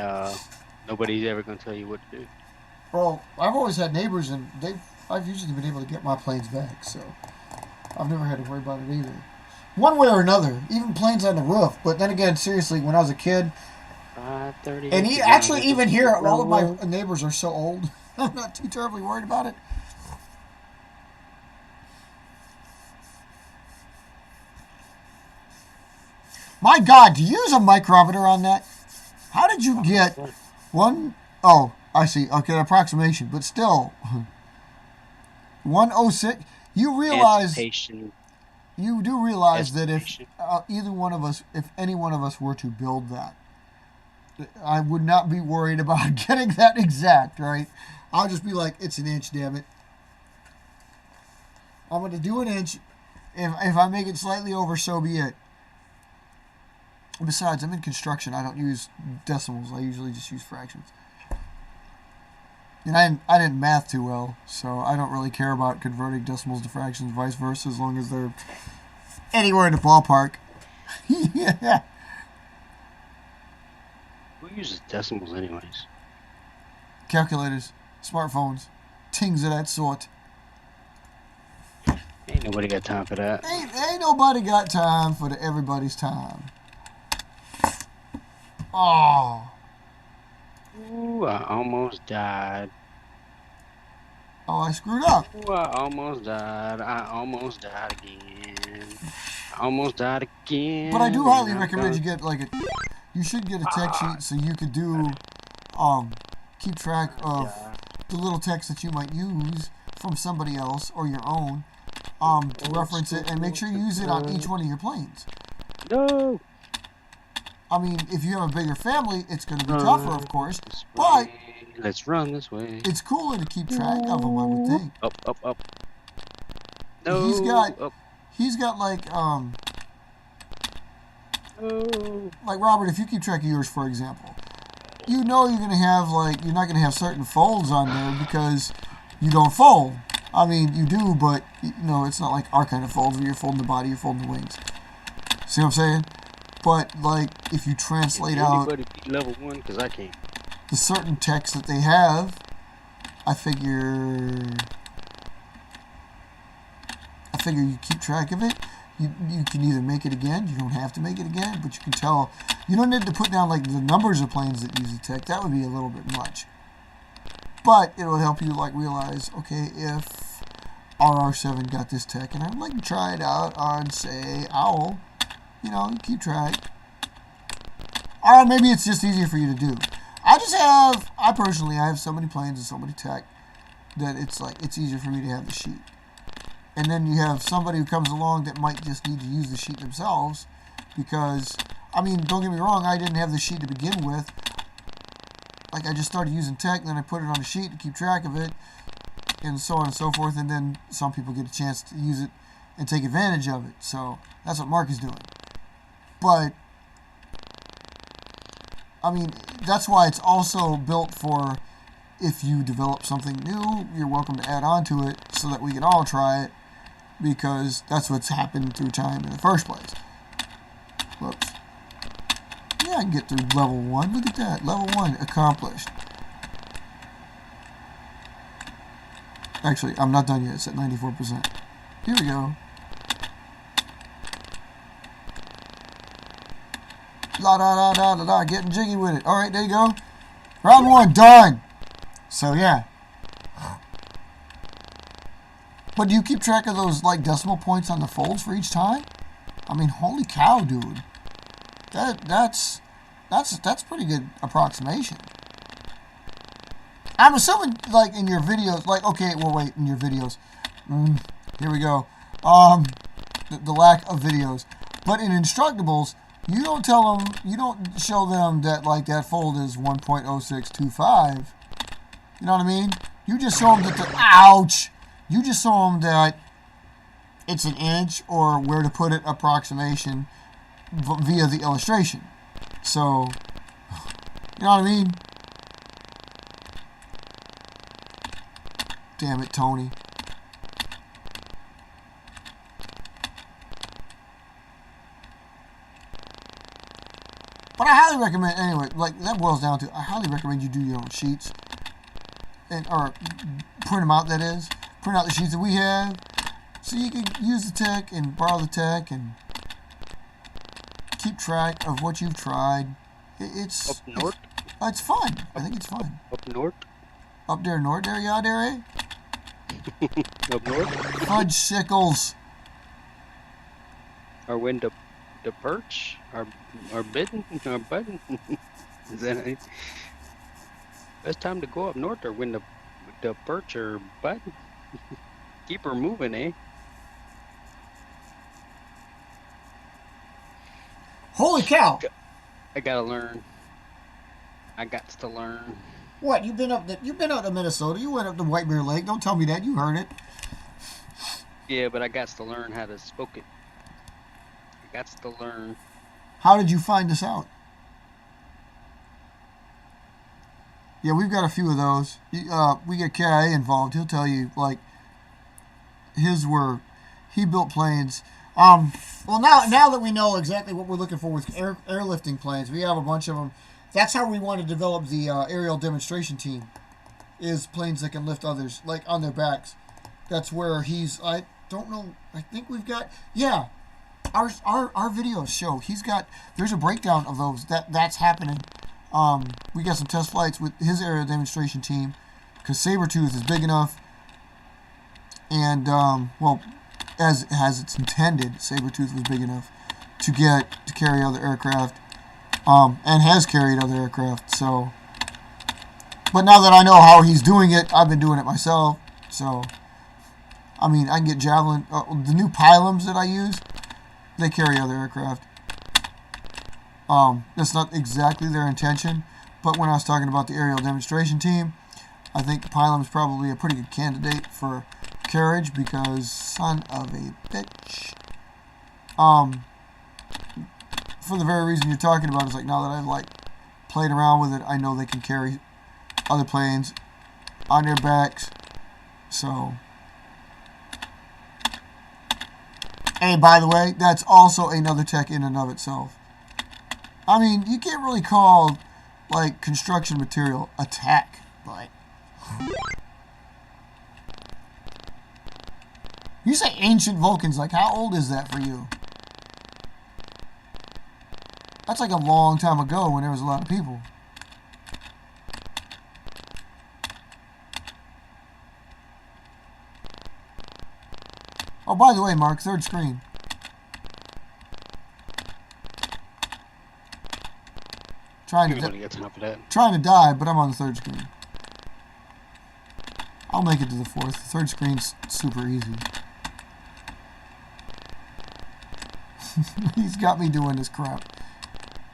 nobody's ever going to tell you what to do. Well, I've always had neighbors, and I've usually been able to get my planes back, so I've never had to worry about it either. One way or another, even planes on the roof. But then again, seriously, when I was a kid, and even here, all of my neighbors are so old, I'm not too terribly worried about it. My God, to use a micrometer on that, how did you get one? Oh, I see. Okay, approximation, but still, 106. You do realize that if if any one of us were to build that, I would not be worried about getting that exact, right? I'll just be like, it's an inch, damn it. I'm going to do an inch. If I make it slightly over, so be it. Besides, I'm in construction. I don't use decimals. I usually just use fractions. And I didn't math too well, so I don't really care about converting decimals to fractions, vice versa, as long as they're anywhere in the ballpark. Yeah. Who uses decimals anyways? Calculators, smartphones, things of that sort. Ain't nobody got time for that. Ain't nobody got time for everybody's time. Oh. Ooh, I almost died. Oh, I screwed up. Ooh, I almost died. I almost died again. I almost died again. But I do highly recommend you get you should get a tech sheet so you could do, keep track of the little text that you might use from somebody else or your own, to reference it, and make sure you use it on each one of your planes. No. I mean, if you have a bigger family, it's going to be tougher, of course. But let's run this way. It's cooler to keep track of them, I would think. Up, up, up. No. He's got like No. like Robert. If you keep track of yours, for example, you know you're going to have you're not going to have certain folds on there because you don't fold. I mean, you do, but it's not like our kind of folds where you're folding the body, you're folding the wings. See what I'm saying? But if you translate out anybody beat level 1, because I can't. The certain text that they have, I figure you keep track of it. You can either make it again. You don't have to make it again, but you can tell. You don't need to put down the numbers of planes that use the tech. That would be a little bit much. But it will help you realize, okay, if RR7 got this tech, and I'd like to try it out on, say, Owl. You keep track. Or maybe it's just easier for you to do. I personally have so many planes and so many tech that it's easier for me to have the sheet. And then you have somebody who comes along that might just need to use the sheet themselves because, I mean, don't get me wrong, I didn't have the sheet to begin with. I just started using tech, and then I put it on a sheet to keep track of it, and so on and so forth, and then some people get a chance to use it and take advantage of it. So that's what Mark is doing. But I mean, that's why it's also built for if you develop something new, you're welcome to add on to it so that we can all try it, because that's what's happened through time in the first place. Whoops. Yeah, I can get through level 1. Look at that. Level 1 accomplished. Actually, I'm not done yet. It's at 94%. Here we go. La da da da da da, getting jiggy with it. Alright, there you go. Round 1, done. So, yeah. But do you keep track of those, decimal points on the folds for each time? I mean, holy cow, dude. That's pretty good approximation. I'm assuming, in your videos, okay, well, wait, in your videos. Here we go. The lack of videos. But in Instructables, you don't show them that, that fold is 1.0625. You know what I mean? You just show them that ouch! You just show them that it's an inch or where to put it approximation via the illustration. So, you know what I mean? Damn it, Tony. But I highly recommend, anyway, that boils down to, I highly recommend you do your own sheets. Or print them out, that is. Print out the sheets that we have. So you can use the tech and borrow the tech and keep track of what you've tried. It's fun. I think it's fun. Up north? Up there north, there, yeah, there, eh? Up north? Fudge sickles. Or when the perch? Or bitten? Or button? Is that it? Best time to go up north or when the perch or button? Keep her moving, eh? Holy cow! I gotta learn. I got to learn. What? You've been up to Minnesota. You went up to White Bear Lake. Don't tell me that. You heard it. Yeah, but I got to learn how to spoke it. I got to learn. How did you find this out? Yeah, we've got a few of those. We get KIA involved. He'll tell you, he built planes. Well, now that we know exactly what we're looking for with airlifting planes, we have a bunch of them. That's how we want to develop the aerial demonstration team, is planes that can lift others, on their backs. That's where I don't know, I think we've got, yeah, our videos show, there's a breakdown of those, that's happening. We got some test flights with his aerial demonstration team, because Sabretooth is big enough, and, well, as it's intended, Sabretooth was big enough to carry other aircraft, and has carried other aircraft, so. But now that I know how he's doing it, I've been doing it myself, so. I mean, I can get Javelin, the new pylons that I use, they carry other aircraft. That's not exactly their intention, but when I was talking about the aerial demonstration team, I think Pylum is probably a pretty good candidate for carriage because son of a bitch. For the very reason you're talking about, is like now that I've like played around with it, I know they can carry other planes on their backs. So, and by the way, that's also another tech in and of itself. I mean, you can't really call like construction material a tech, but you say ancient Vulcans, like how old is that for you? That's like a long time ago when there was a lot of people. Oh, by the way, Mark, third screen. Trying to die, but I'm on the third screen. I'll make it to the fourth. The third screen's super easy. He's got me doing this crap.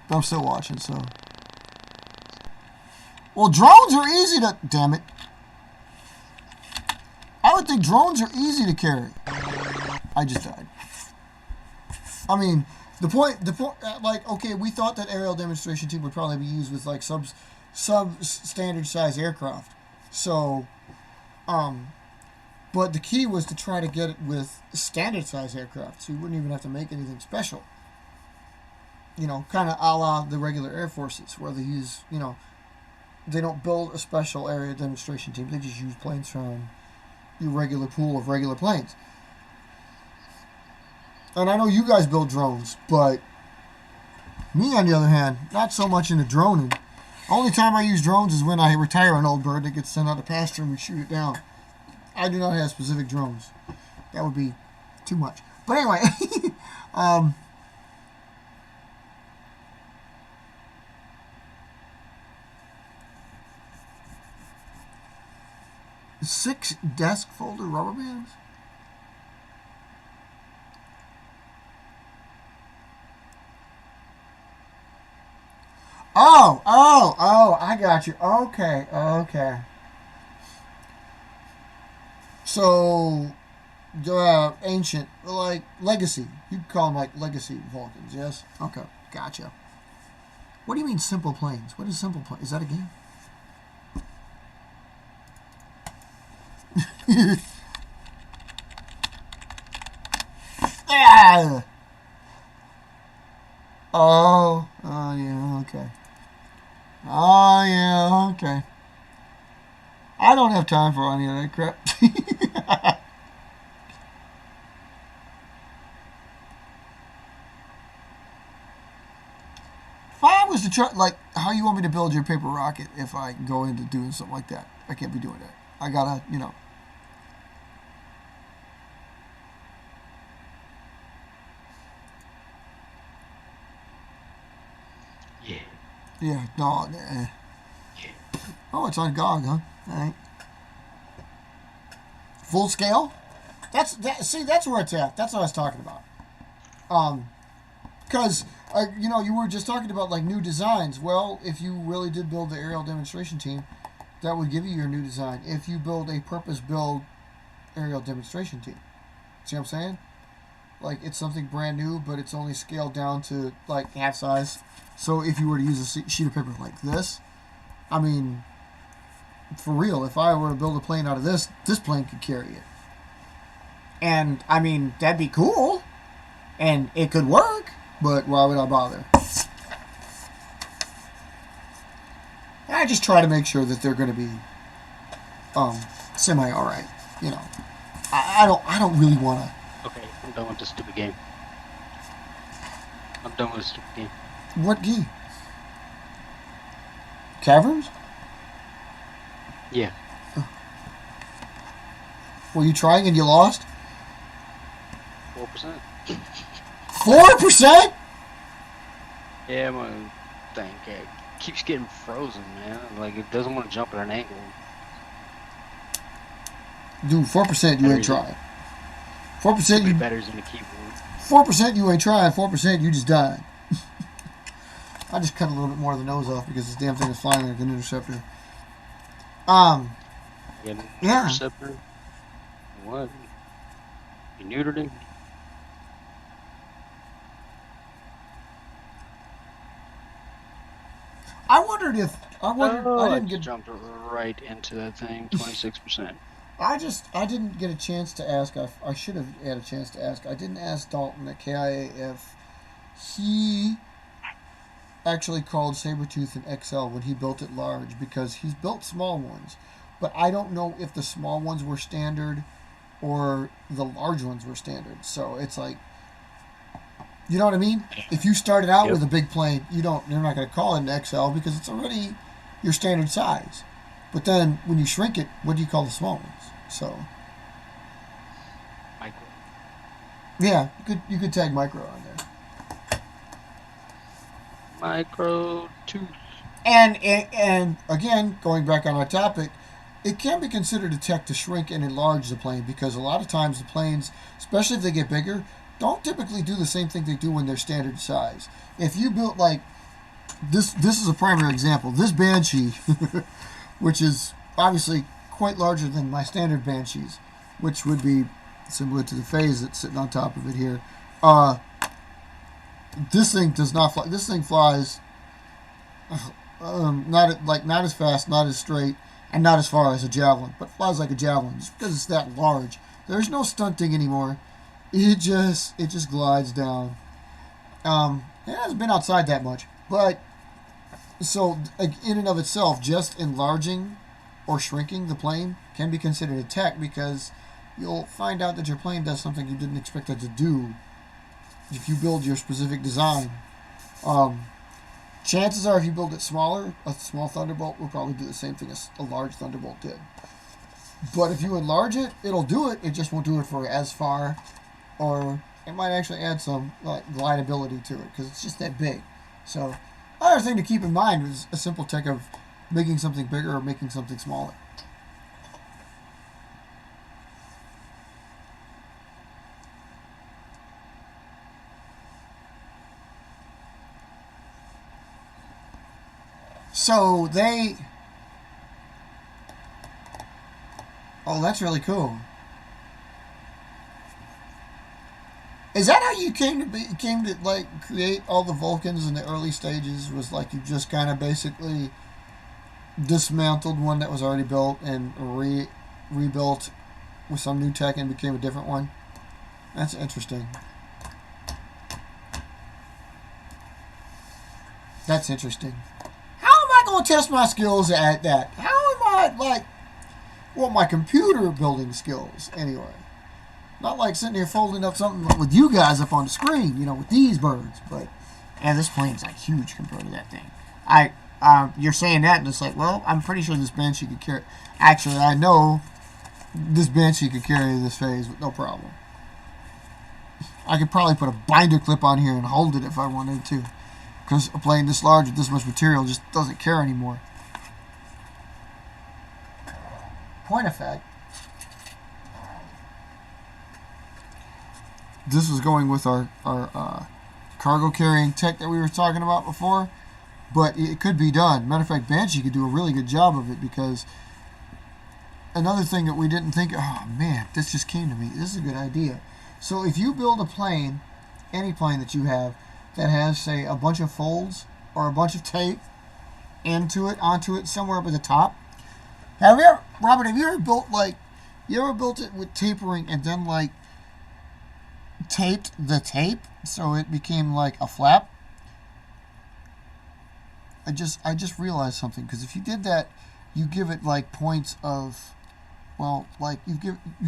But I'm still watching, so. Well, drones are easy to... Damn it. I would think drones are easy to carry. I just died. I mean, the point, like, okay, we thought that aerial demonstration team would probably be used with, like, sub-standard size aircraft. So, but the key was to try to get it with standard size aircraft, so you wouldn't even have to make anything special. You know, kind of a la the regular Air Forces, where they use, you know, they don't build a special area demonstration team. They just use planes from your regular pool of regular planes. And I know you guys build drones, but me, on the other hand, not so much into droning. Only time I use drones is when I retire an old bird that gets sent out to pasture and we shoot it down. I do not have specific drones. That would be too much. But anyway, 6 desk folder rubber bands? Oh, I got you. Okay. So, ancient, like legacy. You'd call them like legacy Vulcans, yes? Okay, gotcha. What do you mean simple planes? What is simple planes? Is that a game? Ah! Oh, yeah, okay. Oh, yeah, okay. I don't have time for any of that crap. If I was to try, like, how you want me to build your paper rocket if I go into doing something like that? I can't be doing that. I gotta, you know. Yeah, no. Yeah. Oh, it's on GOG, huh? All right. Full scale? See, that's where it's at. That's what I was talking about. Because, you know, you were just talking about, like, new designs. Well, if you really did build the aerial demonstration team, that would give you your new design. If you build a purpose-built aerial demonstration team. See what I'm saying? Like, it's something brand new, but it's only scaled down to, like, half size. So if you were to use a sheet of paper like this, I mean, for real, if I were to build a plane out of this plane could carry it. And, I mean, that'd be cool. And it could work, but why would I bother? I just try to make sure that they're going to be semi alright. You know, I don't really want to. Okay, I'm done with this stupid game. I'm done with this stupid game. What game? Caverns? Yeah. Were you trying and you lost? 4%. 4%? Yeah, my thing keeps getting frozen, man. Like, it doesn't want to jump at an angle. Dude, 4% you ain't trying. 4% you better than the keyboard. 4% you ain't trying. 4% you just died. I just cut a little bit more of the nose off because this damn thing is flying like an interceptor. You got an Yeah. interceptor? What? You neutered him? I wondered if I didn't get jumped right into that thing. 26%. I didn't get a chance to ask. I should have had a chance to ask. I didn't ask Dalton at KIA if he actually called Sabretooth an XL when he built it large, because he's built small ones, but I don't know if the small ones were standard or the large ones were standard. So it's like, you know what I mean? If you started out Yep. with a big plane, you're not going to call it an XL because it's already your standard size. But then when you shrink it, what do you call the small ones? So Micro. yeah, you could tag micro on there. Micro tooth. And again, going back on our topic, it can be considered a tech to shrink and enlarge the plane, because a lot of times the planes, especially if they get bigger, don't typically do the same thing they do when they're standard size. If you built like this is a primary example. This Banshee, which is obviously quite larger than my standard Banshees, which would be similar to the Phase that's sitting on top of it here. This thing does not fly. This thing flies not as fast, not as straight, and not as far as a Javelin, but flies like a Javelin just because it's that large. There's no stunting anymore. It just glides down. It hasn't been outside that much, but so in and of itself, just enlarging or shrinking the plane can be considered a tech, because you'll find out that your plane does something you didn't expect it to do if you build your specific design. Chances are, if you build it smaller, a small Thunderbolt will probably do the same thing as a large Thunderbolt did. But if you enlarge it, it'll do it. It just won't do it for as far, or it might actually add some glidability to it because it's just that big. So, another thing to keep in mind is a simple tech of making something bigger or making something smaller. So oh, that's really cool. Is that how you came to like create all the Vulcans in the early stages? Was like you just kind of basically dismantled one that was already built and rebuilt with some new tech and became a different one? That's interesting. That's interesting. How am I going to test my skills at that? How am I my computer building skills anyway? Not like sitting here folding up something with you guys up on the screen, with these birds. But this plane's like huge compared to that thing. You're saying that, and it's like, well, I'm pretty sure this Banshee could carry. Actually, I know this Banshee could carry this Phase with no problem. I could probably put a binder clip on here and hold it if I wanted to, because a plane this large with this much material just doesn't care anymore. Point of fact, this was going with our cargo carrying tech that we were talking about before, but it could be done. Matter of fact, Banshee could do a really good job of it, because another thing that we didn't think, oh man, this just came to me. This is a good idea. So if you build a plane, any plane that you have, that has, say, a bunch of folds or a bunch of tape onto it somewhere up at the top. Robert, have you ever built it with tapering and then taped the tape so it became like a flap? I just realized something, because if you did that, you give it points of, you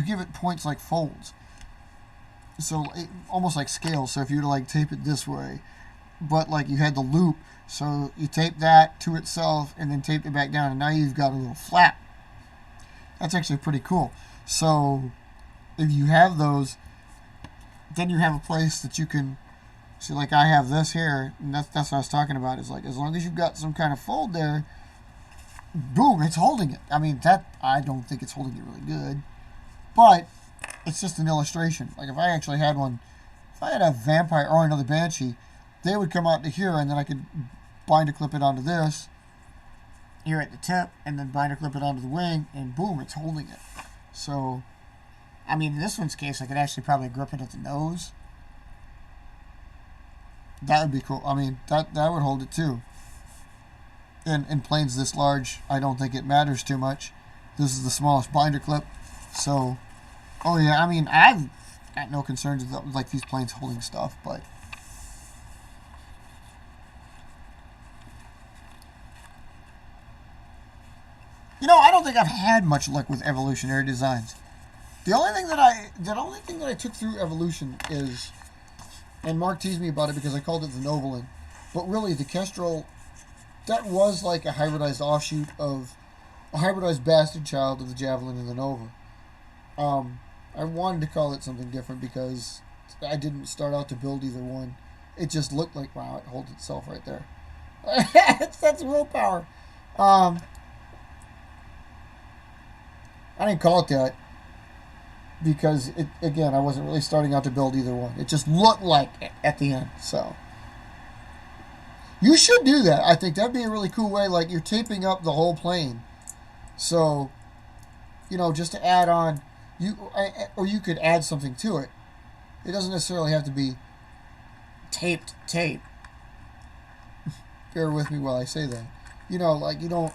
give it points like folds. So almost like scales. So if you were to tape it this way, but you had the loop, so you tape that to itself and then tape it back down, and now you've got a little flap. That's actually pretty cool. So if you have those, then you have a place that you can see. Like I have this here, and that's what I was talking about. Is as long as you've got some kind of fold there, boom, it's holding it. I mean, I don't think it's holding it really good, but it's just an illustration. Like if I actually had one, if I had a Vampire or another Banshee, they would come out to here, and then I could binder clip it onto this here at the tip, and then binder clip it onto the wing, and boom, it's holding it. So, I mean, in this one's case, I could actually probably grip it at the nose. That would be cool. I mean, that would hold it too. In planes this large, I don't think it matters too much. This is the smallest binder clip. So, oh yeah, I mean, I've got no concerns with like these planes holding stuff, but you know, I don't think I've had much luck with evolutionary designs. The only thing that I took through evolution is, and Mark teased me about it because I called it the Novolin, but really the Kestrel, that was like a hybridized offshoot of a hybridized bastard child of the Javelin and the Nova. I wanted to call it something different because I didn't start out to build either one. It just looked like, wow, it holds itself right there. That's willpower. I didn't call it that because, again, I wasn't really starting out to build either one. It just looked like it at the end. So you should do that. I think that'd be a really cool way. Like, you're taping up the whole plane. So, you know, just to add on, or you could add something to it. It doesn't necessarily have to be taped tape. Bear with me while I say that. You know, like, you know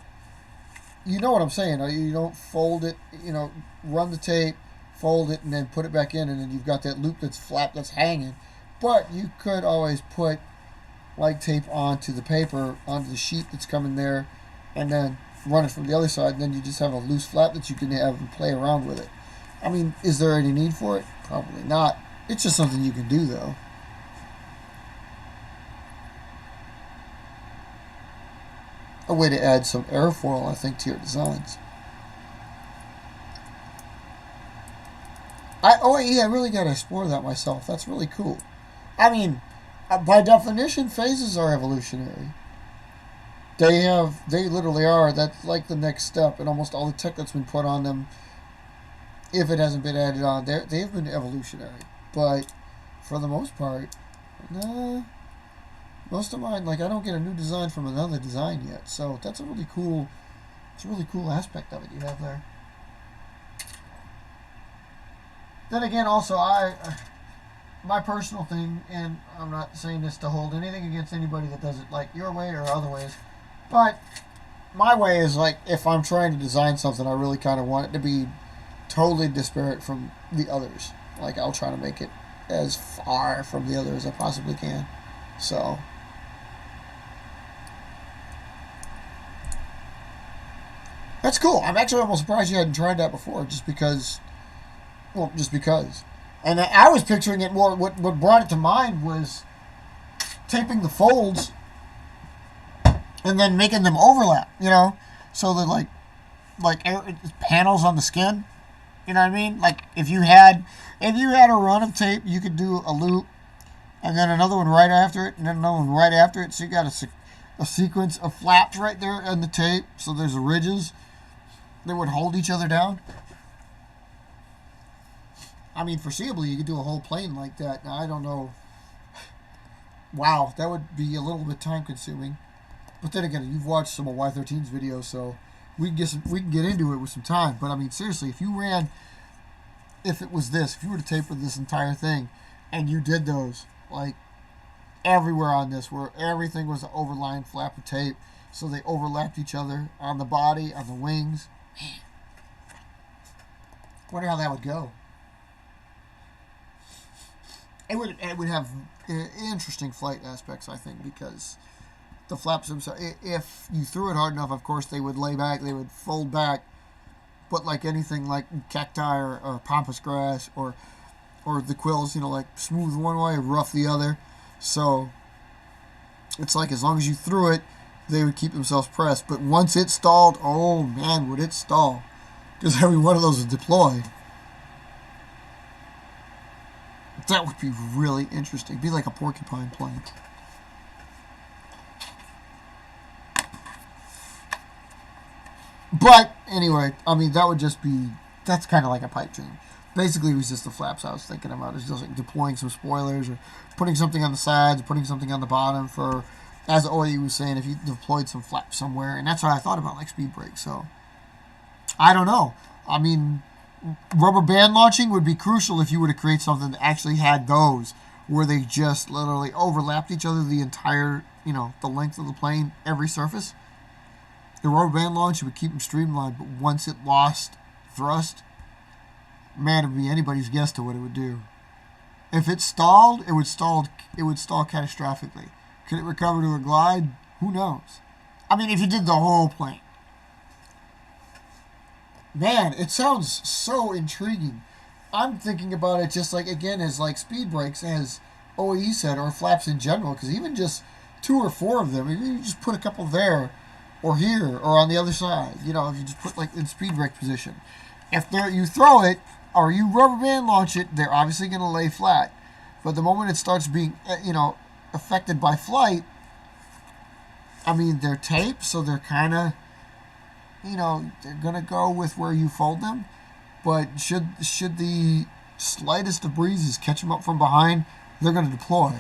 what I'm saying. You don't fold it, you know, run the tape, fold it, and then put it back in, and then you've got that loop that's flat, that's hanging. But you could always put, like, tape onto the paper, onto the sheet that's coming there, and then run it from the other side, and then you just have a loose flap that you can have and play around with it. I mean, is there any need for it? Probably not. It's just something you can do, though. A way to add some airfoil, I think, to your designs. I really got to explore that myself. That's really cool. I mean, by definition, phases are evolutionary. They literally are. That's like the next step, and almost all the tech that's been put on them, if it hasn't been added on, they've been evolutionary. But for the most part, nah. Most of mine, like, I don't get a new design from another design yet. So that's a really cool aspect of it you have there. Then again, also, my personal thing, and I'm not saying this to hold anything against anybody that does it like your way or other ways, but my way is, like, if I'm trying to design something, I really kind of want it to be totally disparate from the others. Like, I'll try to make it as far from the other as I possibly can. So that's cool. I'm actually almost surprised you hadn't tried that before, just because. And I was picturing it more, what brought it to mind was taping the folds and then making them overlap, you know? So that, like panels on the skin, you know what I mean? Like, if you had a run of tape, you could do a loop and then another one right after it and then another one right after it. So you got a sequence of flaps right there on the tape. So there's ridges that would hold each other down. I mean, foreseeably, you could do a whole plane like that. Now, I don't know. Wow, that would be a little bit time-consuming. But then again, you've watched some of Y13's videos, so we can get into it with some time. But I mean, seriously, if you were to taper this entire thing, and you did those, like, everywhere on this, where everything was an overlying flap of tape, so they overlapped each other on the body, on the wings. Man, wonder how that would go. It would have interesting flight aspects, I think, because the flaps themselves, if you threw it hard enough, of course, they would lay back, they would fold back. But like anything like cacti or pampas grass or the quills, you know, like smooth one way, rough the other. So it's like as long as you threw it, they would keep themselves pressed. But once it stalled, oh man, would it stall. Because every one of those is deployed. That would be really interesting. It'd be like a porcupine plane. But anyway, I mean, that's kind of like a pipe dream. Basically, it was just the flaps I was thinking about. It was just like deploying some spoilers or putting something on the sides, putting something on the bottom for as OAE was saying, if you deployed some flaps somewhere, and that's what I thought about, like speed brakes. So I don't know. I mean, rubber band launching would be crucial if you were to create something that actually had those, where they just literally overlapped each other the entire, the length of the plane, every surface. The rubber band launch would keep them streamlined, but once it lost thrust, man, it would be anybody's guess to what it would do. If it stalled, it would stall catastrophically. Could it recover to a glide? Who knows? I mean, if you did the whole plane. Man, it sounds so intriguing. I'm thinking about it just like, again, as like speed brakes, as OAE said, or flaps in general, because even just 2 or 4 of them, if you just put a couple there, or here, or on the other side, if you just put like in speed brake position. If you throw it, or you rubber band launch it, they're obviously going to lay flat. But the moment it starts being, affected by flight, I mean, they're taped, so they're kind of, they're going to go with where you fold them. But should the slightest of breezes catch them up from behind, they're going to deploy.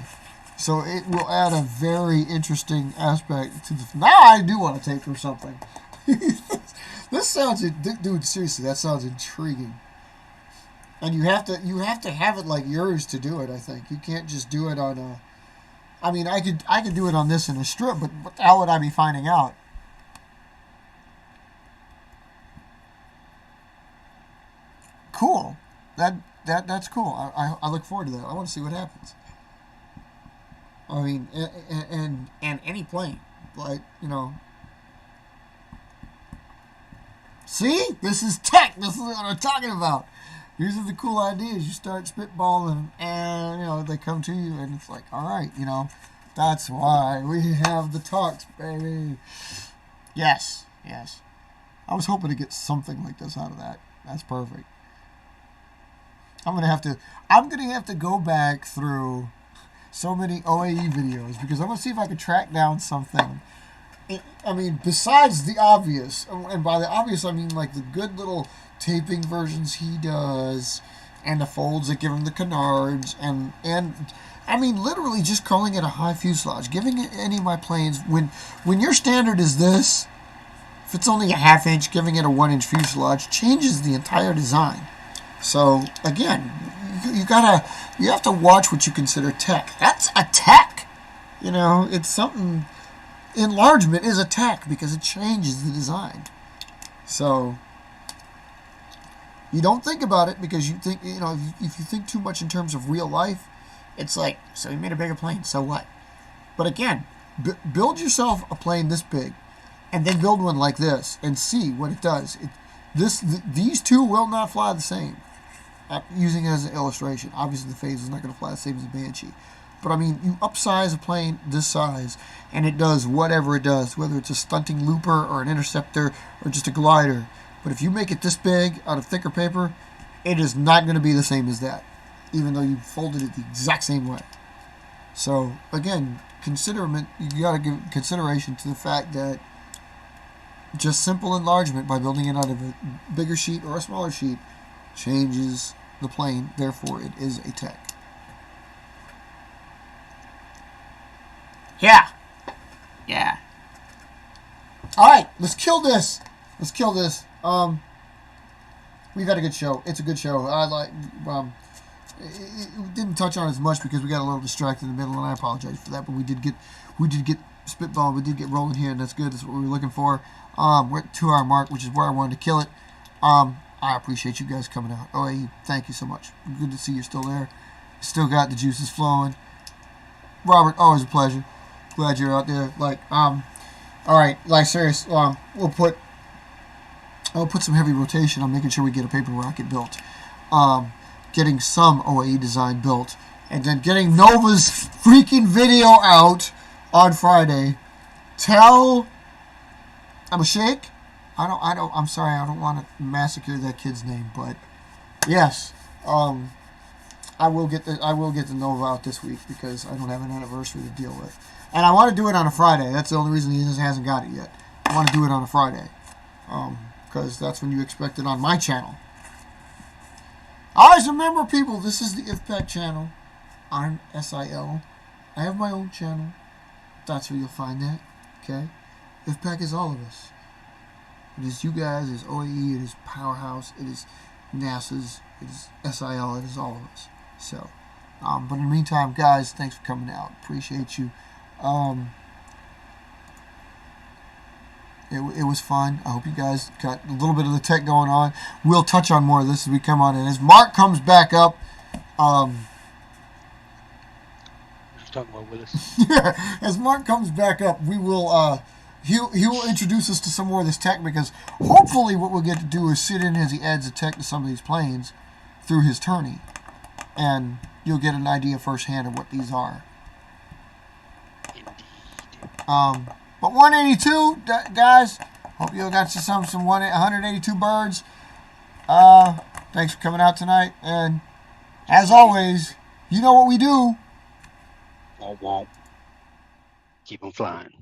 So it will add a very interesting aspect to the... Now I do want to tape or something. This sounds... Dude, seriously, that sounds intriguing. And you have to have it like yours to do it, I think. You can't just do it on a... I mean, I could do it on this in a strip, but how would I be finding out? Cool. That's cool. I look forward to that. I want to see what happens. I mean, and any plane, like, See? This is tech. This is what I'm talking about. These are the cool ideas. You start spitballing and, they come to you and it's like, all right, that's why we have the talks, baby. Yes. I was hoping to get something like this out of that. That's perfect. I'm gonna have to go back through so many OAE videos because I'm gonna see if I can track down something. I mean, besides the obvious, and by the obvious I mean like the good little taping versions he does, and the folds that give him the canards, and I mean literally just calling it a high fuselage, giving it any of my planes when your standard is this, if it's only a 1/2 inch, giving it a 1 inch fuselage changes the entire design. So again, you have to watch what you consider tech. That's a tech. It's something. Enlargement is a tech because it changes the design. So you don't think about it because you think, if you think too much in terms of real life, it's like, so you made a bigger plane, so what? But again, build yourself a plane this big and then build one like this and see what it does. These two will not fly the same. Using it as an illustration. Obviously the Phase is not going to fly the same as the Banshee. But I mean, you upsize a plane this size and it does whatever it does, whether it's a stunting looper or an interceptor or just a glider. But if you make it this big out of thicker paper, it is not going to be the same as that, even though you folded it the exact same way. So again, you got to give consideration to the fact that just simple enlargement by building it out of a bigger sheet or a smaller sheet changes the plane, therefore it is a tech. Yeah. Alright, let's kill this. We've had a good show. It's a good show. It didn't touch on as much because we got a little distracted in the middle, and I apologize for that, but we did get spitball, we did get rolling here, and that's good. That's what we were looking for. We're at the 2-hour mark, which is where I wanted to kill it. I appreciate you guys coming out. OAE, thank you so much. Good to see you're still there. Still got the juices flowing. Robert, always a pleasure. Glad you're out there. Alright, serious. I'll put some heavy rotation on making sure we get a paper rocket built. Getting some OAE design built. And then getting Nova's freaking video out on Friday. Tell Abhishek. I'm sorry, I don't want to massacre that kid's name, but yes, I will get the Nova out this week because I don't have an anniversary to deal with, and I want to do it on a Friday. That's the only reason he hasn't got it yet. I want to do it on a Friday, because that's when you expect it on my channel. Always remember, people, this is the IVPAC channel. I'm SIL. I have my own channel. That's where you'll find that. Okay? IVPAC is all of us. It is you guys, it is OAE, it is Powerhouse, it is NASA's, it is SIL, it is all of us. So, but in the meantime, guys, thanks for coming out. Appreciate you. It was fun. I hope you guys got a little bit of the tech going on. We'll touch on more of this as we come on. And as Mark comes back up, talking about Willis. yeah, as Mark comes back up, we will he will introduce us to some more of this tech, because hopefully what we'll get to do is sit in as he adds the tech to some of these planes through his tourney, and you'll get an idea firsthand of what these are. Indeed. But 182, guys, hope you got some 182 birds. Thanks for coming out tonight, and as always, you know what we do. Womp womp. Keep 'em flying.